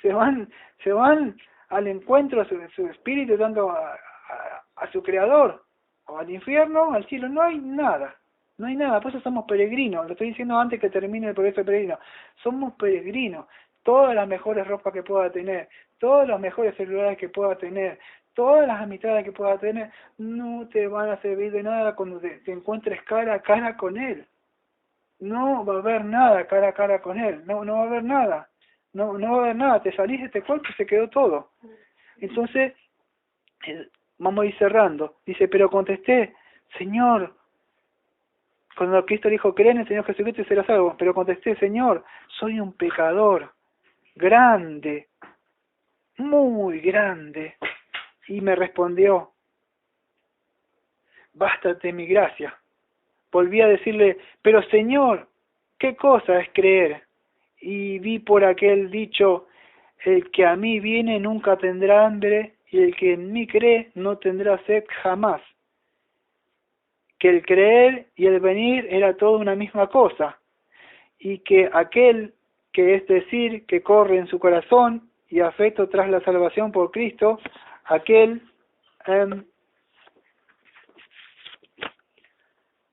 Se van al encuentro de su espíritu, tanto a su creador, o al infierno, al cielo. No hay nada, no hay nada. Por eso somos peregrinos. Lo estoy diciendo antes que termine el progreso de peregrino. Somos peregrinos. Todas las mejores ropas que pueda tener, todos los mejores celulares que pueda tener, todas las amistades que pueda tener, no te van a servir de nada cuando te encuentres cara a cara con él. No va a haber nada cara a cara con él. No va a haber nada. No va a haber nada. Te salís de este cuerpo y se quedó todo. Entonces, vamos a ir cerrando. Dice, pero contesté, Señor, cuando Cristo dijo, cree en el Señor Jesucristo y serás salvo. Pero contesté, Señor, soy un pecador grande, muy grande. Y me respondió, bástate mi gracia. Volví a decirle, pero Señor, ¿qué cosa es creer? Y vi por aquel dicho, el que a mí viene nunca tendrá hambre, y el que en mí cree no tendrá sed jamás. Que el creer y el venir era todo una misma cosa, y que aquel que es decir, que corre en su corazón y afecto tras la salvación por Cristo, aquel en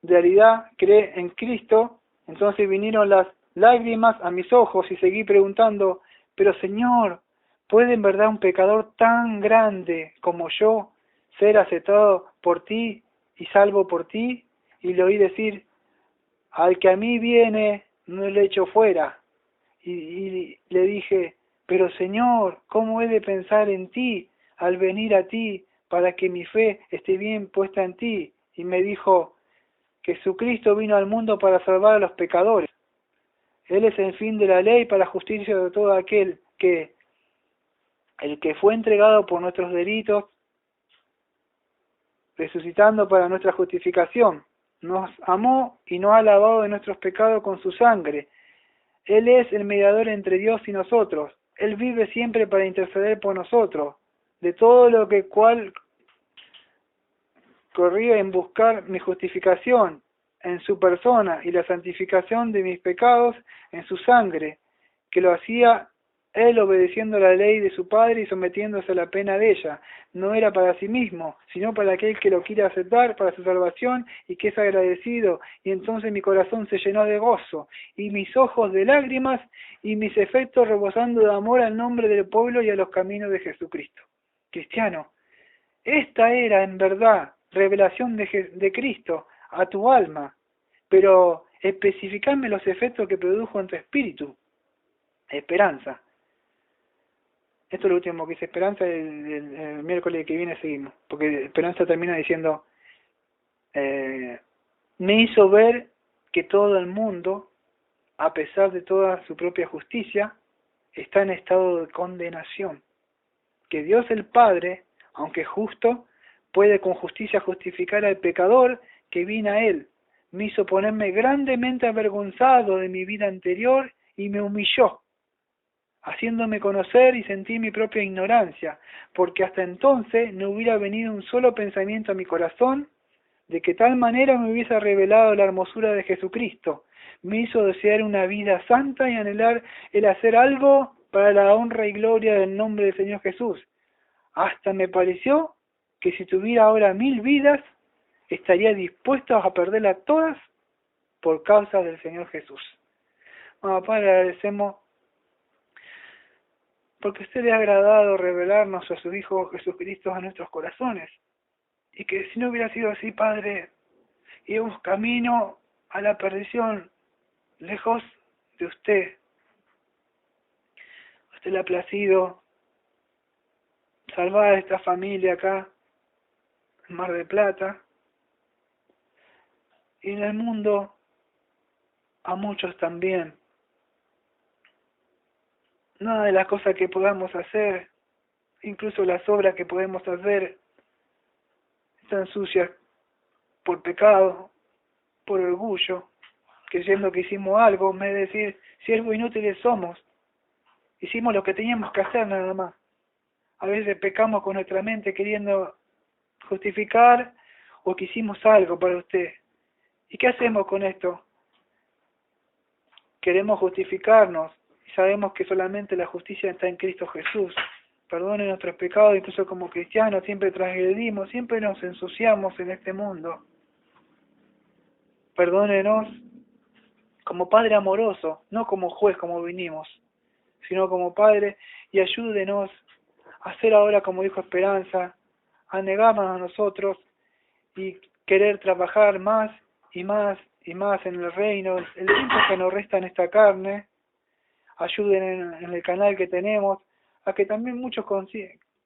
realidad cree en Cristo. Entonces vinieron las lágrimas a mis ojos y seguí preguntando, pero Señor, ¿puede en verdad un pecador tan grande como yo ser aceptado por ti y salvo por ti? Y le oí decir, al que a mí viene no le echo fuera. Y le dije, pero Señor, ¿cómo he de pensar en ti al venir a ti para que mi fe esté bien puesta en ti? Y me dijo, Jesucristo vino al mundo para salvar a los pecadores. Él es el fin de la ley para justicia de todo aquel que, el que fue entregado por nuestros delitos, resucitando para nuestra justificación. Nos amó y nos ha lavado de nuestros pecados con su sangre. Él es el mediador entre Dios y nosotros. Él vive siempre para interceder por nosotros. De todo lo que cual corría en buscar mi justificación en su persona y la santificación de mis pecados en su sangre, que lo hacía él obedeciendo la ley de su Padre y sometiéndose a la pena de ella. No era para sí mismo, sino para aquel que lo quiere aceptar para su salvación y que es agradecido. Y entonces mi corazón se llenó de gozo, y mis ojos de lágrimas, y mis efectos rebosando de amor al nombre del pueblo y a los caminos de Jesucristo. Cristiano, esta era en verdad revelación de Cristo a tu alma, pero especificame los efectos que produjo en tu espíritu. Esperanza. Esto es lo último que dice Esperanza, el miércoles que viene seguimos, porque Esperanza termina diciendo, me hizo ver que todo el mundo, a pesar de toda su propia justicia, está en estado de condenación, que Dios el Padre, aunque justo, puede con justicia justificar al pecador que vino a él. Me hizo ponerme grandemente avergonzado de mi vida anterior y me humilló, haciéndome conocer y sentir mi propia ignorancia, porque hasta entonces no hubiera venido un solo pensamiento a mi corazón de que tal manera me hubiese revelado la hermosura de Jesucristo. Me hizo desear una vida santa y anhelar el hacer algo para la honra y gloria del nombre del Señor Jesús. Hasta me pareció que si tuviera ahora 1000 vidas, estaría dispuesto a perderlas todas por causa del Señor Jesús. Bueno, Padre, agradecemos porque usted le ha agradado revelarnos a su Hijo Jesucristo a nuestros corazones. Y que si no hubiera sido así, Padre, íbamos camino a la perdición, lejos de usted. A usted le ha placido salvar a esta familia acá, en Mar del Plata, y en el mundo a muchos también. Nada de las cosas que podamos hacer, incluso las obras que podemos hacer, están sucias por pecado, por orgullo, creyendo que hicimos algo, en vez de decir, siervos inútiles somos, hicimos lo que teníamos que hacer nada más. A veces pecamos con nuestra mente queriendo justificar o que hicimos algo para usted. ¿Y qué hacemos con esto? Queremos justificarnos y sabemos que solamente la justicia está en Cristo Jesús. Perdone nuestros pecados, incluso como cristianos siempre transgredimos, siempre nos ensuciamos en este mundo. Perdónenos como Padre amoroso, no como juez como vinimos, sino como Padre, y ayúdenos a hacer ahora como dijo Esperanza, a negarnos a nosotros y querer trabajar más y más y más en el reino, el tiempo que nos resta en esta carne. Ayuden en el canal que tenemos a que también muchos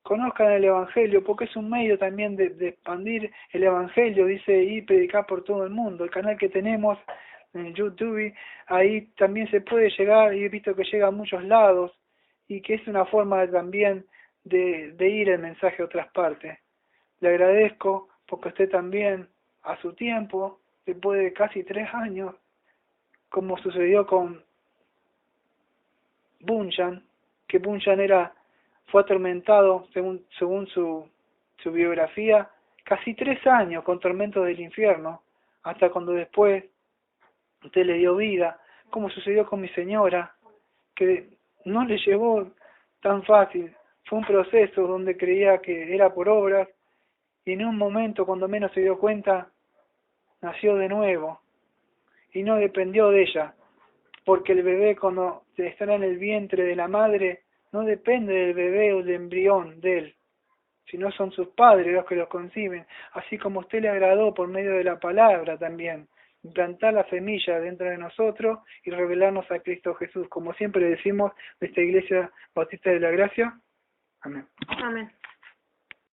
conozcan el Evangelio, porque es un medio también de expandir el Evangelio, dice, y predicar por todo el mundo. El canal que tenemos en YouTube, ahí también se puede llegar, y he visto que llega a muchos lados, y que es una forma también de ir el mensaje a otras partes. Le agradezco porque usted también, a su tiempo, después de casi 3 años, como sucedió con Bunyan, que Bunyan fue atormentado, según su biografía, casi 3 años con tormentos del infierno, hasta cuando después usted le dio vida, como sucedió con mi señora, que no le llevó tan fácil, fue un proceso donde creía que era por obras, y en un momento, cuando menos se dio cuenta, nació de nuevo, y no dependió de ella, porque el bebé cuando estará en el vientre de la madre, no depende del bebé o del embrión de él, sino son sus padres los que los conciben, así como a usted le agradó por medio de la palabra también, implantar la semilla dentro de nosotros y revelarnos a Cristo Jesús, como siempre decimos de esta Iglesia Bautista de la Gracia. Amén. Amén.